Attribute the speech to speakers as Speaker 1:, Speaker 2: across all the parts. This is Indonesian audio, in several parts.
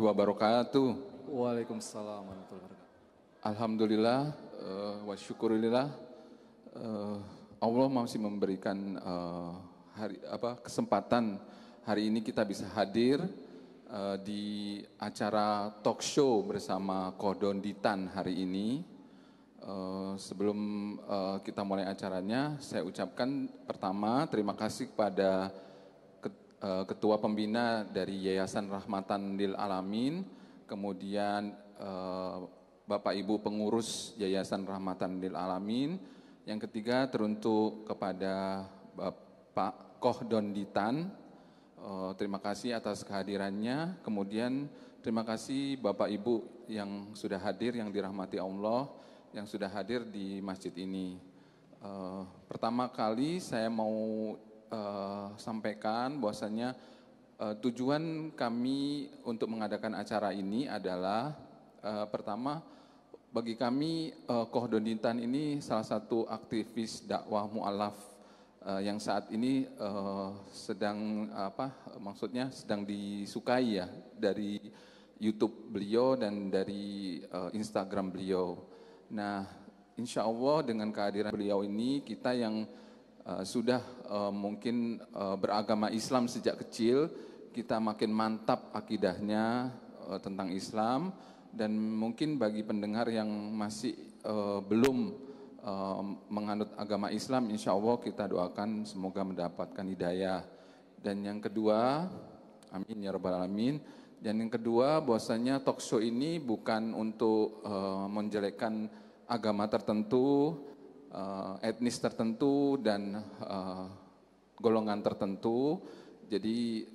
Speaker 1: wabarakatuh.
Speaker 2: Waalaikumsalam warahmatullahi wabarakatuh.
Speaker 1: Alhamdulillah wa syukurillah Allah masih memberikan kesempatan hari ini kita bisa hadir di acara talk show bersama Kohdon Ditan hari ini. Sebelum kita mulai acaranya, saya ucapkan pertama terima kasih kepada Ketua Pembina dari Yayasan Rahmatan Lil Alamin, kemudian Bapak Ibu pengurus Yayasan Rahmatan Lil Alamin. Yang ketiga teruntuk kepada Bapak Kohdon Ditan, terima kasih atas kehadirannya. Kemudian terima kasih Bapak Ibu yang sudah hadir, yang dirahmati Allah, yang sudah hadir di masjid ini. Pertama kali saya mau sampaikan bahwasanya tujuan kami untuk mengadakan acara ini adalah pertama, bagi kami Kohdon Ditan ini salah satu aktivis dakwah mu'alaf yang saat ini sedang sedang disukai ya dari YouTube beliau dan dari Instagram beliau. Nah, insya Allah dengan kehadiran beliau ini kita yang sudah mungkin beragama Islam sejak kecil, kita makin mantap akidahnya tentang Islam. Dan mungkin bagi pendengar yang masih belum menganut agama Islam, insya Allah kita doakan semoga mendapatkan hidayah. Dan yang kedua, amin ya rabbal alamin. Dan yang kedua, bahwasanya talk show ini bukan untuk menjelekkan agama tertentu, etnis tertentu dan golongan tertentu. Jadi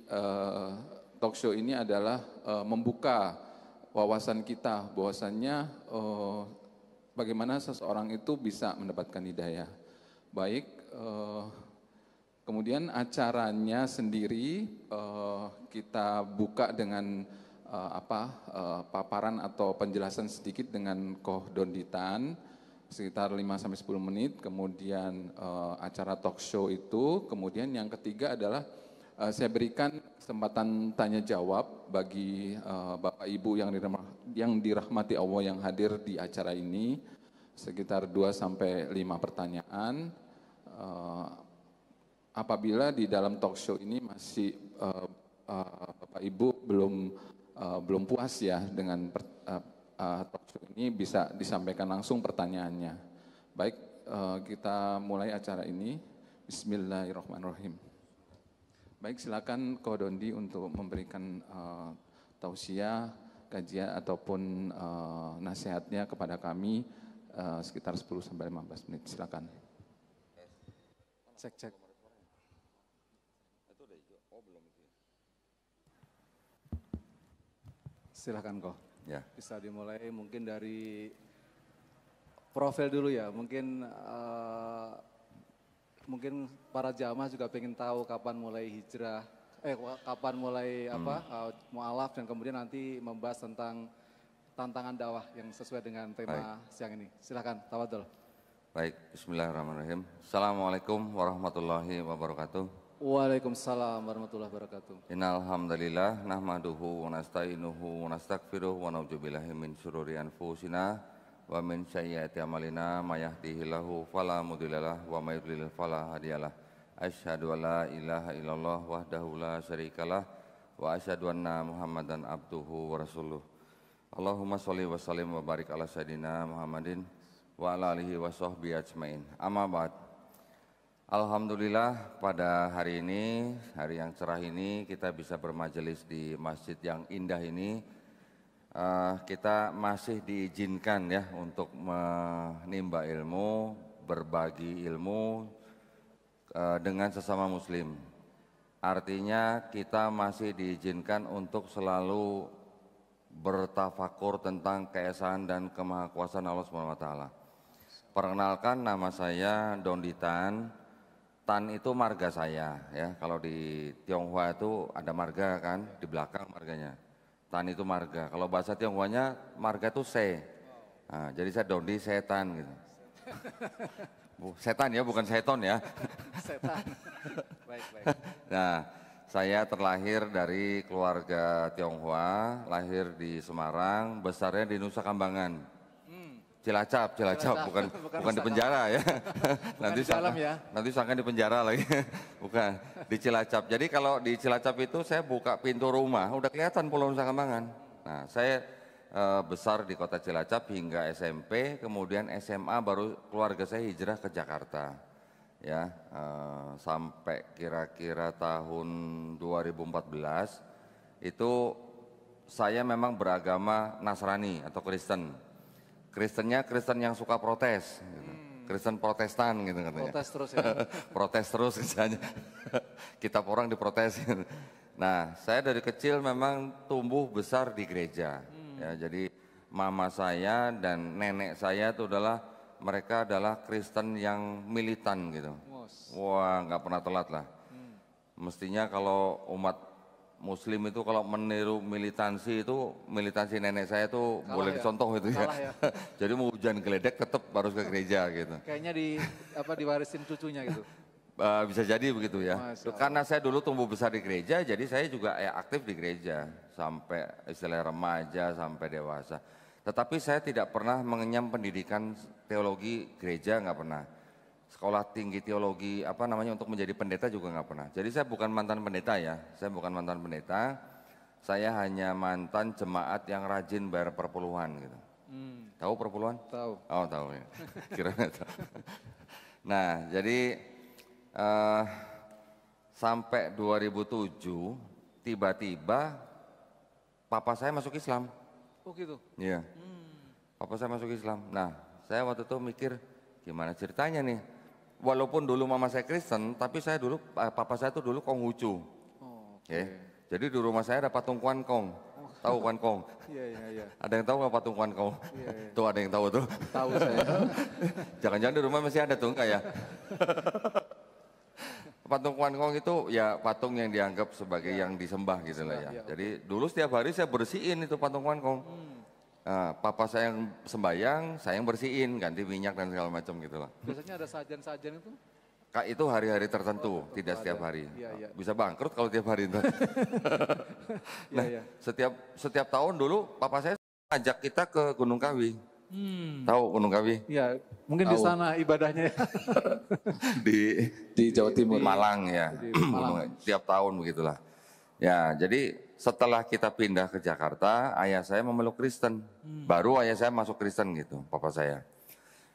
Speaker 1: talk show ini adalah membuka wawasan kita bahwasannya bagaimana seseorang itu bisa mendapatkan hidayah. Baik, kemudian acaranya sendiri kita buka dengan paparan atau penjelasan sedikit dengan Kohdon Ditan sekitar 5-10 menit, kemudian acara talk show itu, kemudian yang ketiga adalah saya berikan kesempatan tanya jawab bagi Bapak Ibu yang dirahmati Allah yang hadir di acara ini, sekitar 2-5 pertanyaan. Apabila di dalam talk show ini masih Bapak Ibu belum puas ya dengan talk show ini, bisa disampaikan langsung pertanyaannya. Baik, kita mulai acara ini. Bismillahirrahmanirrahim. Baik, silakan Kohdondi untuk memberikan tausiah, kajian ataupun nasihatnya kepada kami sekitar 10-15 menit. Silakan.
Speaker 2: Cek. Silakan kok.
Speaker 3: Ya.
Speaker 2: Bisa dimulai mungkin dari profil dulu ya. Mungkin para jamaah juga pengen tahu kapan mulai hijrah, kapan mulai mu'alaf, dan kemudian nanti membahas tentang tantangan dakwah yang sesuai dengan tema siang ini. Silakan, tafadhol.
Speaker 3: Baik, bismillahirrahmanirrahim. Assalamualaikum warahmatullahi wabarakatuh.
Speaker 2: Waalaikumsalam warahmatullahi wabarakatuh.
Speaker 3: Innal hamdalillah nahmaduhu wa nasta'inuhu wa nastaghfiruh wa na'udzubillahi min syururi anfusina wa min sayyiati a'malina may yahdihillahu fala mudhillalah wa may yudlil fala hadiyalah. Asyhadu an la ilaha illallah wahdahu la syarikalah wa asyhadu anna Muhammadan abduhu wa rasuluh. Allahumma sholli wa sallim wa barik ala sayidina Muhammadin wa ala alihi wa sahbihi ajmain. Amma ba'd. Alhamdulillah pada hari ini, hari yang cerah ini, kita bisa bermajelis di masjid yang indah ini. Kita masih diizinkan ya untuk menimba ilmu, berbagi ilmu dengan sesama muslim. Artinya kita masih diizinkan untuk selalu bertafakur tentang keesaan dan kemahakuasaan Allah SWT. Perkenalkan, nama saya Don Ditan. Tan itu marga saya ya. Kalau di Tionghoa itu ada marga kan, di belakang marganya. Tan itu marga. Kalau bahasa Tionghoanya marga itu se. Nah, jadi saya Dondi setan gitu. Setan ya, bukan seton ya.
Speaker 2: Setan. Baik.
Speaker 3: Nah, saya terlahir dari keluarga Tionghoa, lahir di Semarang, besarnya di Nusa Kambangan. Cilacap, bukan di penjara ya. Nanti sangka di penjara lagi. Bukan, di Cilacap. Jadi kalau di Cilacap itu saya buka pintu rumah, udah kelihatan Pulau Nusa Kambangan. Nah, saya besar di kota Cilacap hingga SMP, kemudian SMA baru keluarga saya hijrah ke Jakarta. Ya, sampai kira-kira tahun 2014 itu saya memang beragama Nasrani atau Kristen. Kristennya Kristen yang suka protes, gitu. Kristen Protestan gitu katanya.
Speaker 2: Protes terus ya.
Speaker 3: Protes terus misalnya. Kita orang diprotes. Nah, saya dari kecil memang tumbuh besar di gereja. Ya, jadi mama saya dan nenek saya itu mereka adalah Kristen yang militan gitu. Wah, nggak pernah telat lah. Mestinya kalau umat Muslim itu kalau meniru militansi nenek saya itu boleh dicontoh itu ya. Jadi mau hujan geledek tetap harus ke gereja gitu.
Speaker 2: Kayaknya diwarisin cucunya gitu.
Speaker 3: Bisa jadi begitu ya. Karena saya dulu tumbuh besar di gereja, jadi saya juga aktif di gereja sampai istilah remaja sampai dewasa. Tetapi saya tidak pernah mengenyam pendidikan teologi gereja, nggak pernah. Sekolah tinggi teologi untuk menjadi pendeta juga nggak pernah. Jadi saya bukan mantan pendeta ya, saya hanya mantan jemaat yang rajin bayar perpuluhan gitu. Tahu perpuluhan?
Speaker 2: Tahu.
Speaker 3: Oh tahu ya, kira-kira tahu. Nah jadi sampai 2007 tiba-tiba papa saya masuk Islam.
Speaker 2: Oh gitu?
Speaker 3: Iya, papa saya masuk Islam. Nah saya waktu itu mikir gimana ceritanya nih. Walaupun dulu mama saya Kristen, tapi papa saya tuh dulu Konghucu. Oh, okay. Jadi di rumah saya ada patung Kuan Kong. Tahu Kuan Kong?
Speaker 2: Iya.
Speaker 3: Ada yang tahu nggak patung Kuan Kong? Iya. Tuh ada yang tahu tuh.
Speaker 2: Tahu saya.
Speaker 3: Jangan-jangan di rumah masih ada tuh enggak ya? Patung Kuan Kong itu ya patung yang dianggap sebagai yang disembah gitu lah ya. Jadi dulu setiap hari saya bersihin itu patung Kuan Kong. Papa saya yang sembayang, saya yang bersihin, ganti minyak dan segala macam gitu lah.
Speaker 2: Biasanya ada sajian-sajian itu?
Speaker 3: Kak itu hari-hari tertentu, tidak setiap hari.
Speaker 2: Iya.
Speaker 3: Bisa bangkrut kalau tiap hari itu. Nah, setiap tahun dulu papa saya ajak kita ke Gunung Kawi. Tahu Gunung Kawi?
Speaker 2: Iya, mungkin di sana ibadahnya.
Speaker 3: di Jawa Timur, Malang ya. Tiap tahun begitulah. Ya, jadi setelah kita pindah ke Jakarta, ayah saya memeluk Kristen. Baru ayah saya masuk Kristen gitu, papa saya.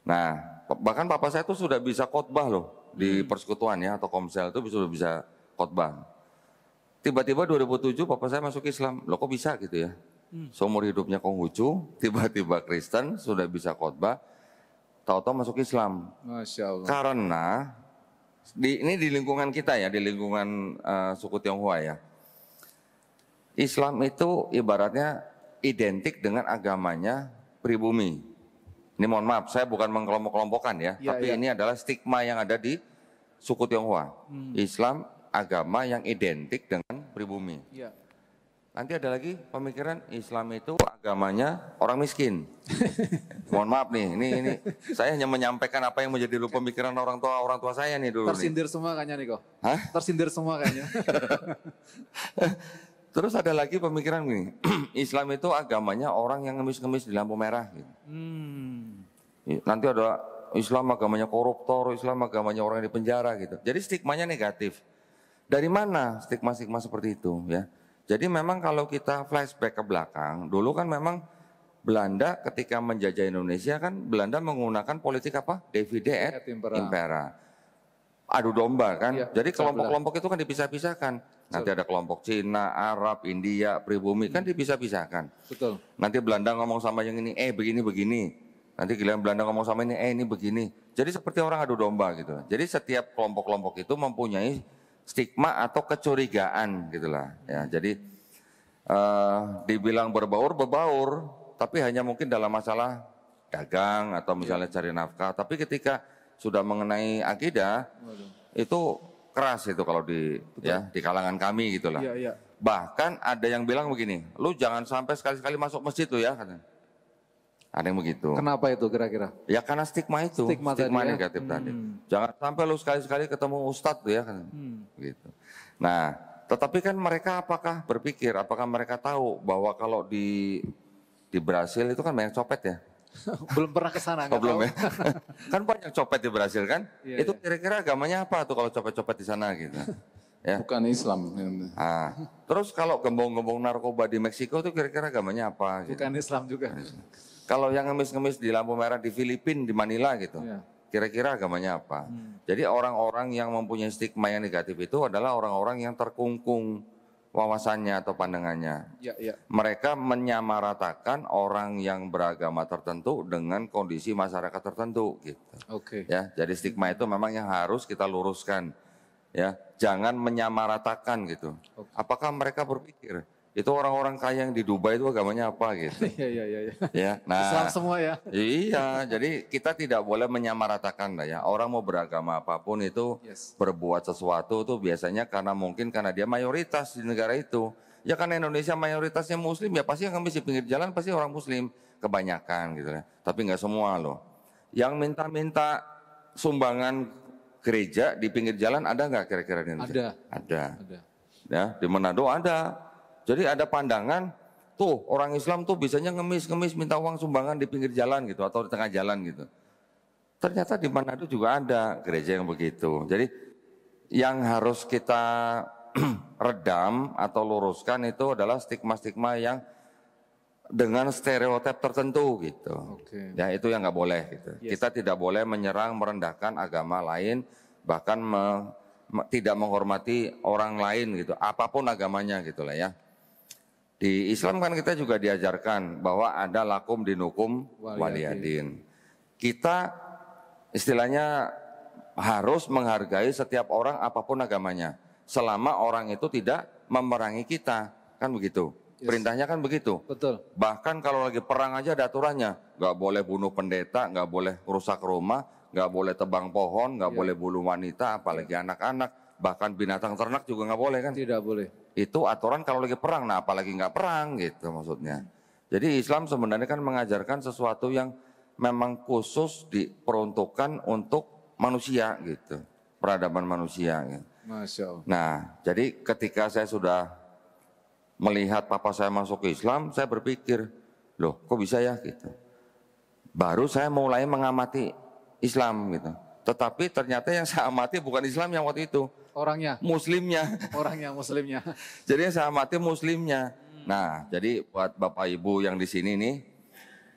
Speaker 3: Nah, bahkan papa saya tuh sudah bisa khotbah loh di persekutuan ya atau komsel itu sudah bisa khotbah. Tiba-tiba 2007 papa saya masuk Islam. Loh kok bisa gitu ya? Seumur hidupnya Konghucu, tiba-tiba Kristen sudah bisa khotbah, tahu-tahu masuk Islam.
Speaker 1: Masya Allah.
Speaker 3: Karena ini di lingkungan kita ya, di lingkungan suku Tionghoa ya. Islam itu ibaratnya identik dengan agamanya pribumi. Ini mohon maaf, saya bukan mengkelompok-kelompokkan ya, tapi ini adalah stigma yang ada di suku Tionghoa. Islam agama yang identik dengan pribumi. Ya. Nanti ada lagi pemikiran Islam itu agamanya orang miskin. Mohon maaf nih, ini saya hanya menyampaikan apa yang menjadi dulu pemikiran orang tua saya nih dulu.
Speaker 2: Tersindir semua kayaknya nih kok. Hah? Tersindir semua kayaknya.
Speaker 3: Terus ada lagi pemikiran gini, Islam itu agamanya orang yang ngemis-ngemis di lampu merah. Gitu. Nanti ada Islam agamanya koruptor, Islam agamanya orang yang di penjara gitu. Jadi stigmanya negatif. Dari mana stigma-stigma seperti itu ya? Jadi memang kalau kita flashback ke belakang, dulu kan memang Belanda ketika menjajah Indonesia kan Belanda menggunakan politik apa? Divide et impera. Adu domba kan. Ya, jadi kelompok-kelompok itu kan dipisah-pisahkan. Nanti ada kelompok Cina, Arab, India, pribumi kan dipisah-pisahkan.
Speaker 2: Betul.
Speaker 3: Nanti Belanda ngomong sama yang ini, begini-begini. Nanti giliran Belanda ngomong sama ini begini. Jadi seperti orang adu domba gitu. Jadi setiap kelompok-kelompok itu mempunyai stigma atau kecurigaan gitulah. Ya, jadi dibilang berbaur, tapi hanya mungkin dalam masalah dagang atau misalnya cari nafkah. Tapi ketika sudah mengenai akidah, itu keras itu kalau di kalangan kami gitulah.
Speaker 2: Iya.
Speaker 3: Bahkan ada yang bilang begini, lu jangan sampai sekali-sekali masuk masjid tuh ya katanya. Ada yang begitu.
Speaker 2: Kenapa itu kira-kira?
Speaker 3: Ya karena stigma itu, stigma negatif tadi. Jangan sampai lu sekali-sekali ketemu ustadz tuh ya katanya. Gitu. Nah, tetapi kan mereka apakah mereka tahu bahwa kalau di Brasil itu kan banyak copet ya?
Speaker 2: Belum pernah ke sana, nggak
Speaker 3: Belum
Speaker 2: tahu.
Speaker 3: ya? Kan banyak copet di Brasil kan?
Speaker 2: Iya,
Speaker 3: Itu kira-kira agamanya apa tuh kalau copet-copet di sana gitu? Ya.
Speaker 1: Bukan Islam.
Speaker 3: Ah, terus kalau gembong-gembong narkoba di Meksiko tuh kira-kira agamanya apa? Gitu.
Speaker 2: Bukan Islam juga.
Speaker 3: Kalau yang ngemis-ngemis di lampu merah di Filipina, di Manila gitu,
Speaker 2: Iya.
Speaker 3: kira-kira agamanya apa? Jadi orang-orang yang mempunyai stigma yang negatif itu adalah orang-orang yang terkungkung wawasannya atau pandangannya.
Speaker 2: Ya, ya.
Speaker 3: Mereka menyamaratakan orang yang beragama tertentu dengan kondisi masyarakat tertentu gitu.
Speaker 2: Oke.
Speaker 3: Ya, jadi stigma itu memang yang harus kita luruskan. Ya, jangan menyamaratakan gitu. Apakah mereka berpikir itu orang-orang kaya yang di Dubai itu agamanya apa gitu?
Speaker 2: Iya, iya, iya.
Speaker 3: Ya, nah,
Speaker 2: Islam semua ya.
Speaker 3: iya, jadi kita tidak boleh menyamaratakan lah ya. Orang mau beragama apapun itu berbuat sesuatu tuh biasanya karena dia mayoritas di negara itu. Ya karena Indonesia mayoritasnya Muslim ya pasti yang ngemis di pinggir jalan pasti orang Muslim kebanyakan gitu ya. Tapi nggak semua loh. Yang minta-minta sumbangan gereja di pinggir jalan ada nggak kira-kira di Indonesia? Ada. Ya, di Manado ada. Jadi ada pandangan tuh orang Islam tuh biasanya ngemis minta uang sumbangan di pinggir jalan gitu atau di tengah jalan gitu. Ternyata di Manado juga ada gereja yang begitu. Jadi yang harus kita redam atau luruskan itu adalah stigma-stigma yang dengan stereotip tertentu gitu. Ya itu yang nggak boleh gitu. Kita tidak boleh menyerang merendahkan agama lain bahkan tidak menghormati orang lain gitu. Apapun agamanya gitulah ya. Di Islam kan kita juga diajarkan bahwa ada lakum dinukum waliyadin. Kita istilahnya harus menghargai setiap orang apapun agamanya. Selama orang itu tidak memerangi kita, kan begitu. Perintahnya kan begitu.
Speaker 2: Betul.
Speaker 3: Bahkan kalau lagi perang aja ada aturannya. Nggak boleh bunuh pendeta, nggak boleh rusak rumah, nggak boleh tebang pohon, nggak boleh bunuh wanita, apalagi anak-anak. Bahkan binatang ternak juga nggak boleh kan?
Speaker 2: Tidak boleh.
Speaker 3: Itu aturan kalau lagi perang, nah apalagi nggak perang gitu maksudnya. Jadi Islam sebenarnya kan mengajarkan sesuatu yang memang khusus diperuntukkan untuk manusia gitu. Peradaban manusia gitu.
Speaker 2: Masya Allah.
Speaker 3: Nah, jadi ketika saya sudah melihat papa saya masuk ke Islam, saya berpikir, loh kok bisa ya gitu. Baru saya mulai mengamati Islam gitu. Tetapi ternyata yang saya amati bukan Islam yang waktu itu.
Speaker 2: Orangnya.
Speaker 3: Muslimnya.
Speaker 2: Orangnya muslimnya.
Speaker 3: Jadi yang saya amati muslimnya. Nah, jadi buat Bapak Ibu yang di sini nih,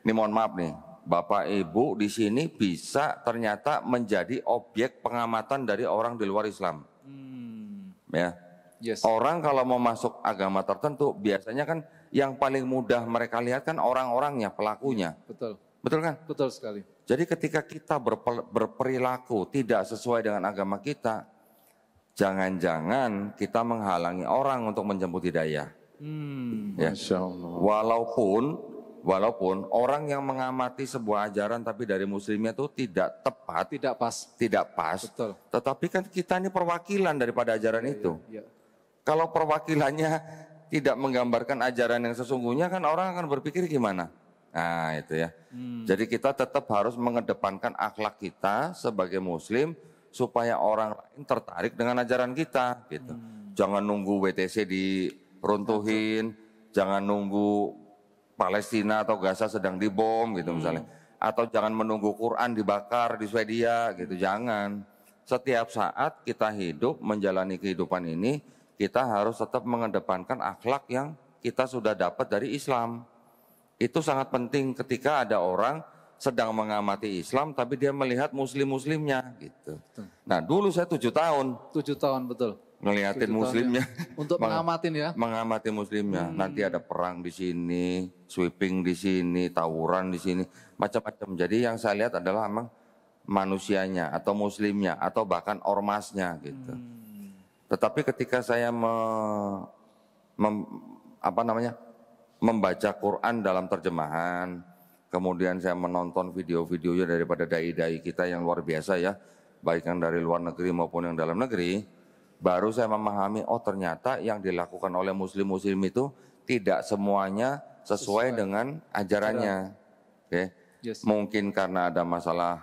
Speaker 3: ini mohon maaf nih, Bapak Ibu di sini bisa ternyata menjadi objek pengamatan dari orang di luar Islam. Ya. Orang kalau mau masuk agama tertentu biasanya kan yang paling mudah mereka lihat kan orang-orangnya, pelakunya.
Speaker 2: Betul.
Speaker 3: Betul kan?
Speaker 2: Betul sekali.
Speaker 3: Jadi ketika kita berperilaku tidak sesuai dengan agama kita, jangan-jangan kita menghalangi orang untuk menjemput hidayah. Ya.
Speaker 1: Masya Allah.
Speaker 3: Walaupun orang yang mengamati sebuah ajaran tapi dari muslimnya itu tidak tepat, tidak pas.
Speaker 2: Betul.
Speaker 3: Tetapi kan kita ini perwakilan daripada ajaran itu. Kalau perwakilannya tidak menggambarkan ajaran yang sesungguhnya kan orang akan berpikir gimana? Nah itu ya. Jadi kita tetap harus mengedepankan akhlak kita sebagai muslim supaya orang lain tertarik dengan ajaran kita gitu. Jangan nunggu WTC diruntuhin, jangan nunggu Palestina atau Gaza sedang dibom gitu misalnya. Atau jangan menunggu Quran dibakar di Swedia gitu, jangan. Setiap saat kita hidup menjalani kehidupan ini, kita harus tetap mengedepankan akhlak yang kita sudah dapat dari Islam. Itu sangat penting ketika ada orang sedang mengamati Islam tapi dia melihat muslim-muslimnya gitu. Nah dulu saya 7 tahun.
Speaker 2: 7 tahun betul.
Speaker 3: Ngeliatin muslimnya.
Speaker 2: Untuk mengamatin ya.
Speaker 3: Mengamati muslimnya. Nanti ada perang di sini, sweeping di sini, tawuran di sini, macam-macam. Jadi yang saya lihat adalah memang manusianya atau muslimnya atau bahkan ormasnya gitu. Tetapi ketika saya membaca Quran dalam terjemahan, kemudian saya menonton video-videonya daripada dai-dai kita yang luar biasa ya, baik yang dari luar negeri maupun yang dalam negeri, baru saya memahami, oh ternyata yang dilakukan oleh muslim-muslim itu tidak semuanya sesuai dengan ajarannya. Okay. Mungkin karena ada masalah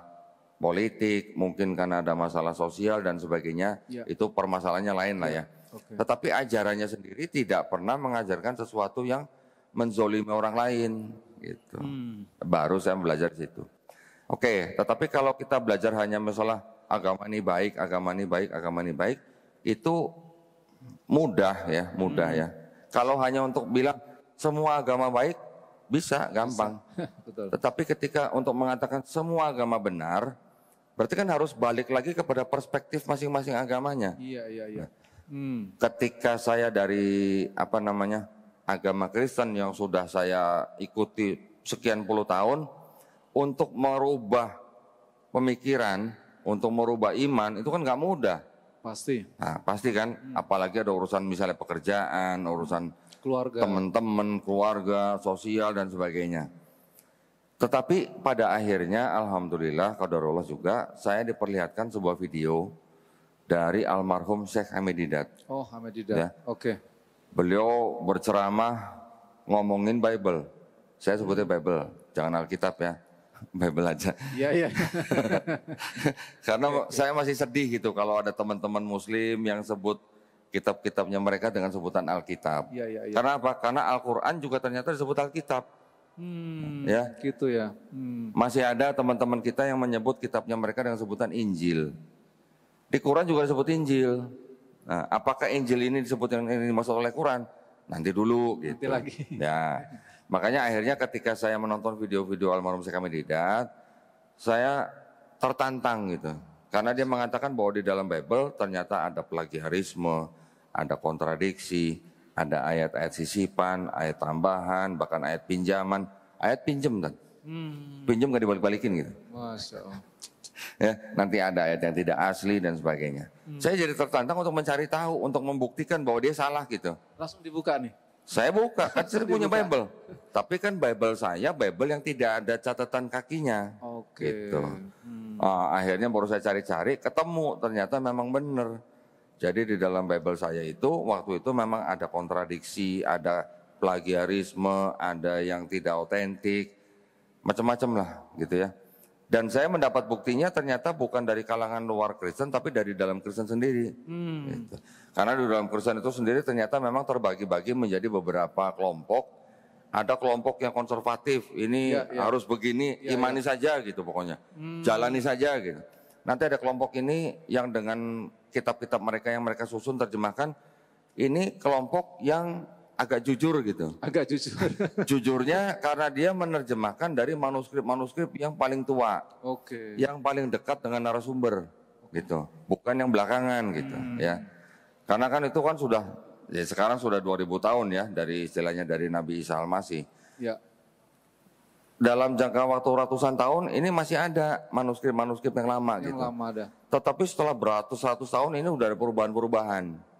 Speaker 3: politik, mungkin karena ada masalah sosial dan sebagainya,
Speaker 2: Ya.
Speaker 3: itu permasalahannya lain lah ya.
Speaker 2: Oke.
Speaker 3: Tetapi ajarannya sendiri tidak pernah mengajarkan sesuatu yang menzolimi orang lain, gitu. Baru saya belajar di situ. Oke, tetapi kalau kita belajar hanya masalah agama ini baik, agama ini baik, agama ini baik, itu mudah ya. Kalau hanya untuk bilang semua agama baik, bisa, gampang.
Speaker 2: Betul.
Speaker 3: Tetapi ketika untuk mengatakan semua agama benar, berarti kan harus balik lagi kepada perspektif masing-masing agamanya.
Speaker 2: Iya.
Speaker 3: Ketika saya dari agama Kristen yang sudah saya ikuti sekian puluh tahun, untuk merubah pemikiran, untuk merubah iman itu kan nggak mudah.
Speaker 2: Pasti.
Speaker 3: Nah, pasti kan, apalagi ada urusan misalnya pekerjaan, urusan
Speaker 2: Keluarga.
Speaker 3: teman-teman, keluarga, sosial dan sebagainya. Tetapi pada akhirnya alhamdulillah qadarullah juga saya diperlihatkan sebuah video dari almarhum Syekh Hamid Didat.
Speaker 2: Oh, Hamid Didat.
Speaker 3: Ya.
Speaker 2: Oke.
Speaker 3: Beliau berceramah ngomongin Bible. Saya sebutnya Bible, jangan Alkitab ya. Bible aja.
Speaker 2: Iya.
Speaker 3: Karena saya masih sedih gitu kalau ada teman-teman muslim yang sebut kitab-kitabnya mereka dengan sebutan Alkitab.
Speaker 2: Iya.
Speaker 3: Karena apa? Karena Al-Quran juga ternyata disebut Alkitab. Ya.
Speaker 2: Gitu ya.
Speaker 3: Masih ada teman-teman kita yang menyebut kitabnya mereka dengan sebutan Injil. Di Quran juga disebut Injil. Nah, apakah Injil ini disebut yang ini dimaksud oleh Quran? Nanti dulu gitu.
Speaker 2: Nanti lagi.
Speaker 3: Ya. Makanya akhirnya ketika saya menonton video-video almarhum Syekh Hamid Didat, saya tertantang gitu. Karena dia mengatakan bahwa di dalam Bible ternyata ada plagiarisme, ada kontradiksi, ada ayat-ayat sisipan, ayat tambahan, bahkan ayat pinjaman, ayat pinjem kan. Pinjem gak dibalik-balikin gitu.
Speaker 2: Masya Allah.
Speaker 3: Ya, nanti ada ayat yang tidak asli dan sebagainya. Saya jadi tertantang untuk mencari tahu, untuk membuktikan bahwa dia salah gitu.
Speaker 2: Langsung dibuka nih.
Speaker 3: Saya buka, kan saya punya Bible. Tapi kan Bible saya, Bible yang tidak ada catatan kakinya.
Speaker 2: Oke.
Speaker 3: Gitu. Akhirnya baru saya cari-cari, ketemu ternyata memang benar. Jadi di dalam Bible saya itu, waktu itu memang ada kontradiksi, ada plagiarisme, ada yang tidak otentik, macam-macam lah gitu ya. Dan saya mendapat buktinya ternyata bukan dari kalangan luar Kristen, tapi dari dalam Kristen sendiri. Gitu. Karena di dalam Kristen itu sendiri ternyata memang terbagi-bagi menjadi beberapa kelompok. Ada kelompok yang konservatif, ini harus begini, imani saja gitu pokoknya. Jalani saja gitu. Nanti ada kelompok ini yang dengan kitab-kitab mereka yang mereka susun terjemahkan, ini kelompok yang agak jujur gitu.
Speaker 2: Agak jujur.
Speaker 3: Jujurnya karena dia menerjemahkan dari manuskrip-manuskrip yang paling tua.
Speaker 2: Oke.
Speaker 3: Yang paling dekat dengan narasumber gitu. Bukan yang belakangan gitu ya. Karena kan itu kan sudah ya sekarang sudah 2000 tahun ya dari istilahnya dari Nabi Isa Al-Masih.
Speaker 2: Ya.
Speaker 3: Dalam jangka waktu ratusan tahun ini masih ada manuskrip-manuskrip yang lama
Speaker 2: Yang
Speaker 3: gitu.
Speaker 2: lama ada.
Speaker 3: Tetapi setelah beratus-ratus tahun ini udah ada perubahan-perubahan.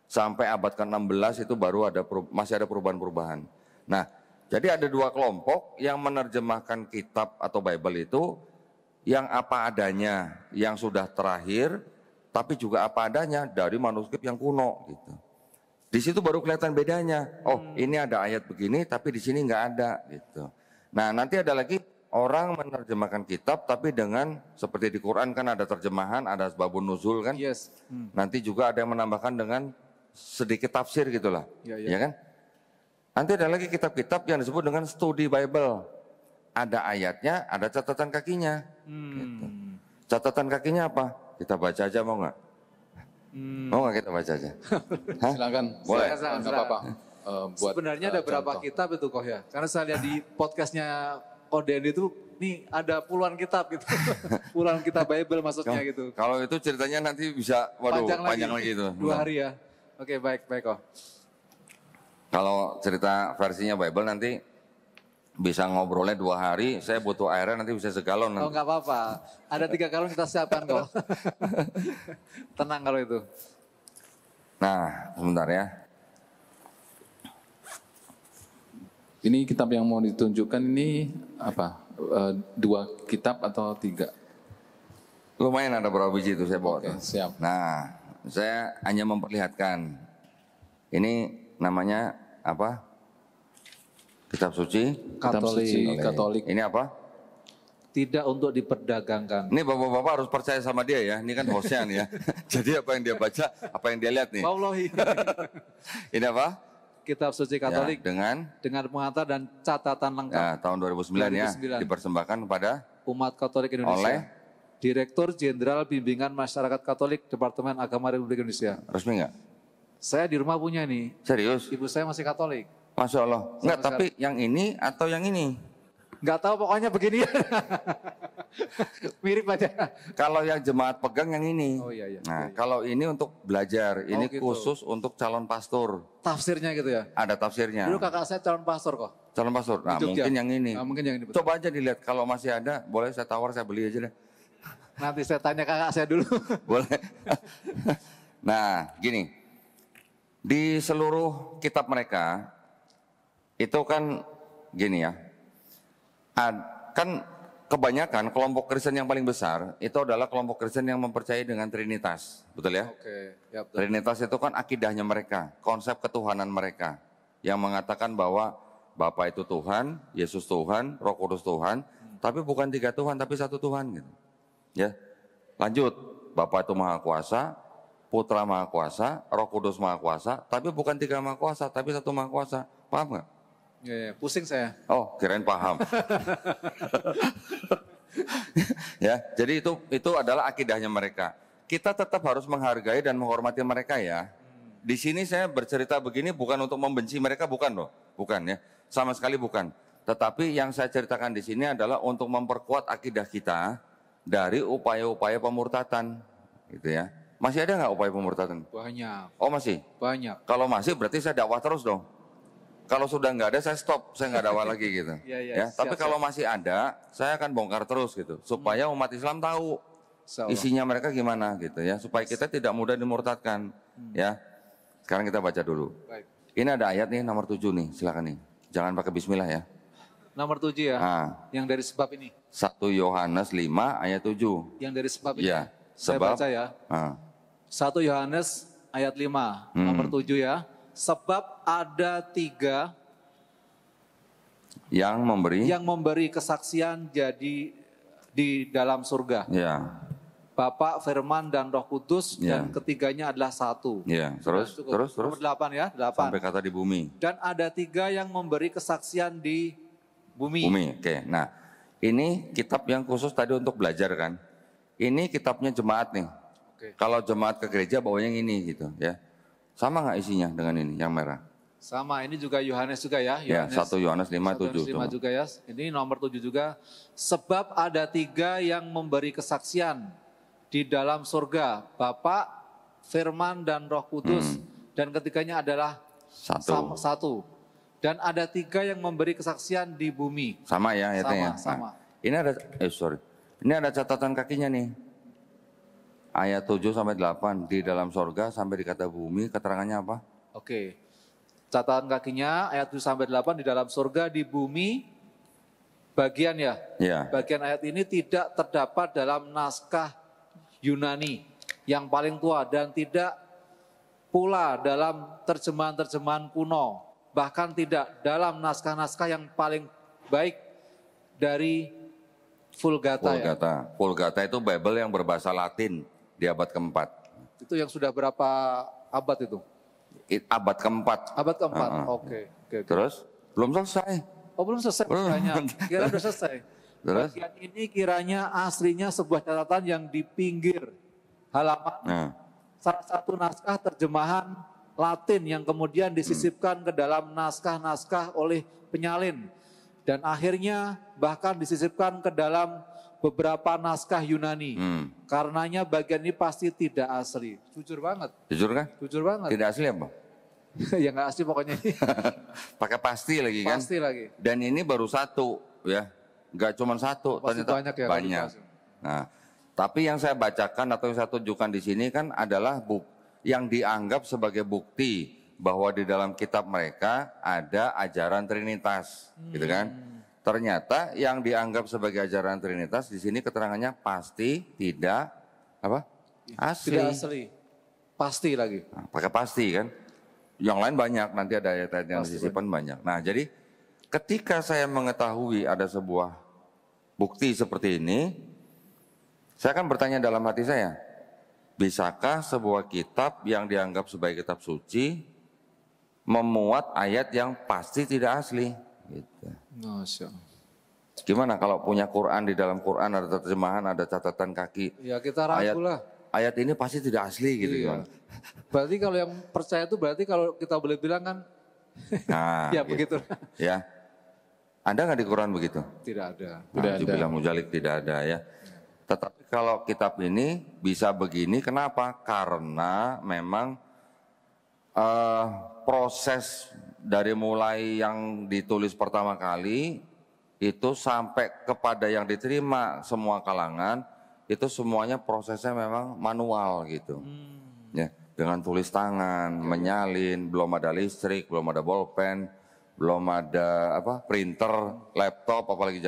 Speaker 3: Sampai abad ke-16 itu baru masih ada perubahan-perubahan. Nah, jadi ada dua kelompok yang menerjemahkan kitab atau Bible itu yang apa adanya, yang sudah terakhir, tapi juga apa adanya dari manuskrip yang kuno gitu. Di situ baru kelihatan bedanya. Oh, ini ada ayat begini, tapi di sini nggak ada gitu. Nah, nanti ada lagi orang menerjemahkan kitab, tapi dengan seperti di Quran kan ada terjemahan, ada asbabun nuzul kan.
Speaker 2: Yes.
Speaker 3: Nanti juga ada yang menambahkan dengan sedikit tafsir gitulah, ya kan? Nanti ada lagi kitab-kitab yang disebut dengan studi Bible. Ada ayatnya, ada catatan kakinya. Gitu. Catatan kakinya apa? Kita baca aja mau nggak? Mau nggak kita baca aja? Hah?
Speaker 1: Silakan.
Speaker 3: Boleh.
Speaker 1: Silakan, nggak apa-apa. Buat,
Speaker 2: Sebenarnya ada berapa
Speaker 1: contoh.
Speaker 2: kitab itu kok ya? Karena saya lihat di podcastnya Koden itu, nih ada puluhan kitab gitu. Puluhan kitab Bible maksudnya gitu.
Speaker 3: Kalau itu ceritanya nanti bisa, waduh, panjang lagi itu.
Speaker 2: 2 hari ya. Oke, baik kok.
Speaker 3: Kalau cerita versinya Bible nanti bisa ngobrolnya 2 hari, saya butuh airnya nanti bisa segalon.
Speaker 2: Oh, nggak apa-apa. Ada 3 galon kita siapkan kok. Tenang kalau itu.
Speaker 3: Nah, sebentar ya.
Speaker 1: Ini kitab yang mau ditunjukkan ini apa? 2 kitab atau 3?
Speaker 3: Lumayan ada berapa biji itu saya bawa.
Speaker 1: Oke, siap.
Speaker 3: Nah, saya hanya memperlihatkan. Ini namanya apa? Kitab suci
Speaker 1: Kitab suci Katolik.
Speaker 3: Ini apa?
Speaker 2: Tidak untuk diperdagangkan.
Speaker 3: Ini bapak-bapak harus percaya sama dia ya, ini kan hostnya nih ya. Jadi apa yang dia baca, apa yang dia lihat nih.
Speaker 2: Wallahi.
Speaker 3: Ini apa?
Speaker 2: Kitab suci Katolik
Speaker 3: Ya,
Speaker 2: dengan pengantar dan catatan lengkap.
Speaker 3: ya, tahun 2009 ya, dipersembahkan kepada
Speaker 2: Umat Katolik Indonesia.
Speaker 3: oleh
Speaker 2: Direktur Jenderal Bimbingan Masyarakat Katolik Departemen Agama Republik Indonesia.
Speaker 3: resmi nggak?
Speaker 2: Saya di rumah punya nih.
Speaker 3: Serius?
Speaker 2: Ibu saya masih Katolik.
Speaker 3: Masya Allah. Enggak, tapi yang ini atau yang ini?
Speaker 2: Nggak tahu pokoknya begini. Mirip aja.
Speaker 3: Kalau yang jemaat pegang yang ini.
Speaker 2: Oh iya.
Speaker 3: Nah, kalau ini untuk belajar, ini
Speaker 2: gitu.
Speaker 3: khusus untuk calon pastor.
Speaker 2: Tafsirnya gitu ya.
Speaker 3: Ada tafsirnya.
Speaker 2: Dulu kakak saya calon pastor kok.
Speaker 3: Calon pastor. Nah,
Speaker 2: Di Jogja.
Speaker 3: mungkin yang ini.
Speaker 2: Nah, mungkin yang ini. Betul.
Speaker 3: Coba aja dilihat kalau masih ada, boleh saya tawar, saya beli aja deh.
Speaker 2: Nanti saya tanya kakak saya dulu.
Speaker 3: Boleh. Nah, gini. Di seluruh kitab mereka itu kan gini ya. Kan kebanyakan kelompok Kristen yang paling besar itu adalah kelompok Kristen yang mempercayai dengan Trinitas, betul ya?
Speaker 2: Oke, ya betul.
Speaker 3: Trinitas itu kan akidahnya mereka, konsep ketuhanan mereka yang mengatakan bahwa Bapa itu Tuhan, Yesus Tuhan, Roh Kudus Tuhan, tapi bukan 3 Tuhan tapi 1 Tuhan gitu. Ya. Lanjut, Bapa itu Maha Kuasa, Putra Maha Kuasa, Roh Kudus Maha Kuasa, tapi bukan 3 Maha Kuasa tapi 1 Maha Kuasa. Paham nggak?
Speaker 2: Ya, pusing saya.
Speaker 3: Oh, kirain paham. Ya, jadi itu adalah akidahnya mereka. Kita tetap harus menghargai dan menghormati mereka ya. Di sini saya bercerita begini bukan untuk membenci mereka, bukan loh, bukan ya, sama sekali bukan. Tetapi yang saya ceritakan di sini adalah untuk memperkuat akidah kita dari upaya-upaya pemurtatan, gitu ya. Masih ada nggak upaya pemurtatan?
Speaker 2: Banyak.
Speaker 3: Oh masih.
Speaker 2: Banyak.
Speaker 3: Kalau masih berarti saya dakwah terus dong. Kalau sudah nggak ada saya stop, saya nggak dakwah lagi gitu.
Speaker 2: Ya,
Speaker 3: Tapi kalau masih ada, saya akan bongkar terus gitu, supaya umat Islam tahu isinya mereka gimana gitu ya, supaya kita tidak mudah dimurtadkan. Ya, sekarang kita baca dulu.
Speaker 2: Baik.
Speaker 3: Ini ada ayat nih nomor 7 nih, silakan nih. Jangan pakai Bismillah ya.
Speaker 2: Nomor 7 ya. Yang dari sebab ini.
Speaker 3: 1 Yohanes 5 ayat 7.
Speaker 2: Yang dari sebab ini.
Speaker 3: Ya,
Speaker 2: Saya
Speaker 3: sebab.
Speaker 2: baca ya. 1 Yohanes ayat 5 nomor 7 ya. Sebab ada 3
Speaker 3: yang
Speaker 2: memberi kesaksian jadi di dalam surga.
Speaker 3: Ya.
Speaker 2: Bapa, Firman, dan Roh Kudus, dan ketiganya adalah 1.
Speaker 3: Ya, terus.
Speaker 2: Nomor 8 ya, 8.
Speaker 3: Sampai kata di bumi.
Speaker 2: Dan ada 3 yang memberi kesaksian di bumi.
Speaker 3: Oke. Nah, ini kitab yang khusus tadi untuk belajar kan. Ini kitabnya jemaat nih.
Speaker 2: Oke.
Speaker 3: Kalau jemaat ke gereja bawanya yang ini gitu ya. Sama nggak isinya dengan ini yang merah?
Speaker 2: Sama, ini juga Yohanes juga ya.
Speaker 3: Ya, 1 Yohanes 5, 7.
Speaker 2: 5 juga ya. Ini nomor 7 juga. Sebab ada 3 yang memberi kesaksian di dalam surga. Bapa, Firman, dan Roh Kudus. Dan ketiganya adalah 1. Dan ada 3 yang memberi kesaksian di bumi.
Speaker 3: Sama ya ayatnya.
Speaker 2: Sama.
Speaker 3: Ini ada, ini ada catatan kakinya nih. Ayat 7 sampai 8 di dalam sorga sampai di kata bumi, keterangannya apa?
Speaker 2: Oke. Catatan kakinya ayat 7 sampai 8 di dalam surga, di bumi, bagian ya.
Speaker 3: Ya.
Speaker 2: Bagian ayat ini tidak terdapat dalam naskah Yunani yang paling tua dan tidak pula dalam terjemahan-terjemahan kuno. Bahkan tidak dalam naskah-naskah yang paling baik dari Vulgata.
Speaker 3: Vulgata itu Bible yang berbahasa Latin di abad keempat.
Speaker 2: Itu yang sudah berapa abad itu?
Speaker 3: Abad keempat.
Speaker 2: Abad keempat, oke.
Speaker 3: Terus? Belum selesai.
Speaker 2: Oh belum selesai kiranya. Kira udah selesai.
Speaker 3: Terus?
Speaker 2: Bagian ini kiranya aslinya sebuah catatan yang di pinggir halaman. Salah satu naskah terjemahan Latin yang kemudian disisipkan ke dalam naskah-naskah oleh penyalin. Dan akhirnya bahkan disisipkan ke dalam beberapa naskah Yunani. Karenanya bagian ini pasti tidak asli. Jujur banget.
Speaker 3: Jujur kan?
Speaker 2: Jujur banget.
Speaker 3: Tidak asli apa?
Speaker 2: Ya nggak asli pokoknya.
Speaker 3: Pakai pasti lagi kan?
Speaker 2: Pasti lagi.
Speaker 3: Dan ini baru 1 ya. Nggak cuma 1.
Speaker 2: Pasti banyak ya.
Speaker 3: Banyak. Nah, tapi yang saya bacakan atau yang saya tunjukkan di sini kan adalah yang dianggap sebagai bukti bahwa di dalam kitab mereka ada ajaran Trinitas, gitu kan? Ternyata yang dianggap sebagai ajaran Trinitas di sini keterangannya pasti tidak asli.
Speaker 2: Tidak asli, pasti lagi.
Speaker 3: Nah, pakai pasti kan? Yang lain banyak, nanti ada ayat-ayat yang disisipkan banyak. Nah, jadi ketika saya mengetahui ada sebuah bukti seperti ini, saya akan bertanya dalam hati saya, bisakah sebuah kitab yang dianggap sebagai kitab suci memuat ayat yang pasti tidak asli? Gitu.
Speaker 2: Masya Allah.
Speaker 3: Gimana kalau punya Quran, di dalam Quran ada terjemahan, ada catatan kaki.
Speaker 2: Ya kita ragu lah.
Speaker 3: Ayat ini pasti tidak asli gitu.
Speaker 2: Iya. Berarti kalau yang percaya itu berarti kalau kita boleh bilang kan,
Speaker 3: nah,
Speaker 2: ya
Speaker 3: gitu.
Speaker 2: begitu.
Speaker 3: Ya, ada nggak di Quran begitu?
Speaker 2: Tidak ada.
Speaker 3: Nah, dibilang mujalik tidak ada ya. Tetapi kalau kitab ini bisa begini, kenapa? Karena memang proses dari mulai yang ditulis pertama kali itu sampai kepada yang diterima semua kalangan, itu semuanya prosesnya memang manual gitu. Ya, dengan tulis tangan, menyalin, belum ada listrik, belum ada bolpen, belum ada printer, laptop, apalagi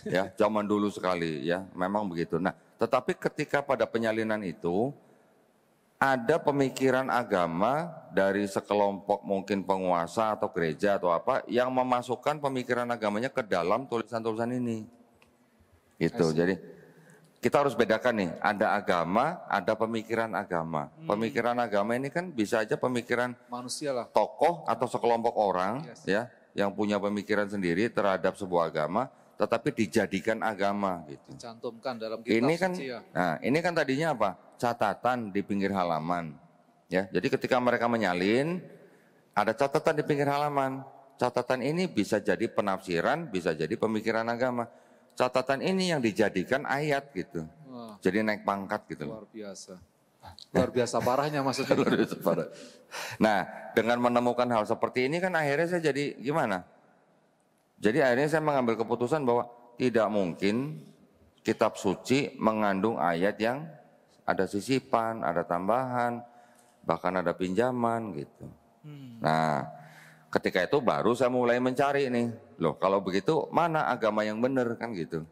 Speaker 3: ya zaman dulu sekali ya, memang begitu. Nah, tetapi ketika pada penyalinan itu ada pemikiran agama dari sekelompok mungkin penguasa atau gereja atau apa yang memasukkan pemikiran agamanya ke dalam tulisan-tulisan ini. Gitu. Jadi kita harus bedakan nih, ada agama, ada pemikiran agama. Pemikiran agama ini kan bisa aja pemikiran
Speaker 2: manusia lah,
Speaker 3: tokoh atau sekelompok orang ya yang punya pemikiran sendiri terhadap sebuah agama, tetapi dijadikan agama gitu.
Speaker 2: Dicantumkan dalam kitab
Speaker 3: ini kan,
Speaker 2: suci ya.
Speaker 3: Nah ini kan tadinya apa? Catatan di pinggir halaman. Ya, jadi ketika mereka menyalin, ada catatan di pinggir halaman. Catatan ini bisa jadi penafsiran, bisa jadi pemikiran agama. Catatan ini yang dijadikan ayat gitu.
Speaker 2: Wah,
Speaker 3: jadi naik pangkat gitu.
Speaker 2: Luar biasa. Luar biasa parahnya maksudnya.
Speaker 3: Luar biasa parah. Nah, dengan menemukan hal seperti ini kan akhirnya saya jadi gimana? Jadi akhirnya saya mengambil keputusan bahwa tidak mungkin kitab suci mengandung ayat yang ada sisipan, ada tambahan, bahkan ada pinjaman gitu. Nah, ketika itu baru saya mulai mencari nih, loh kalau begitu mana agama yang benar kan gitu.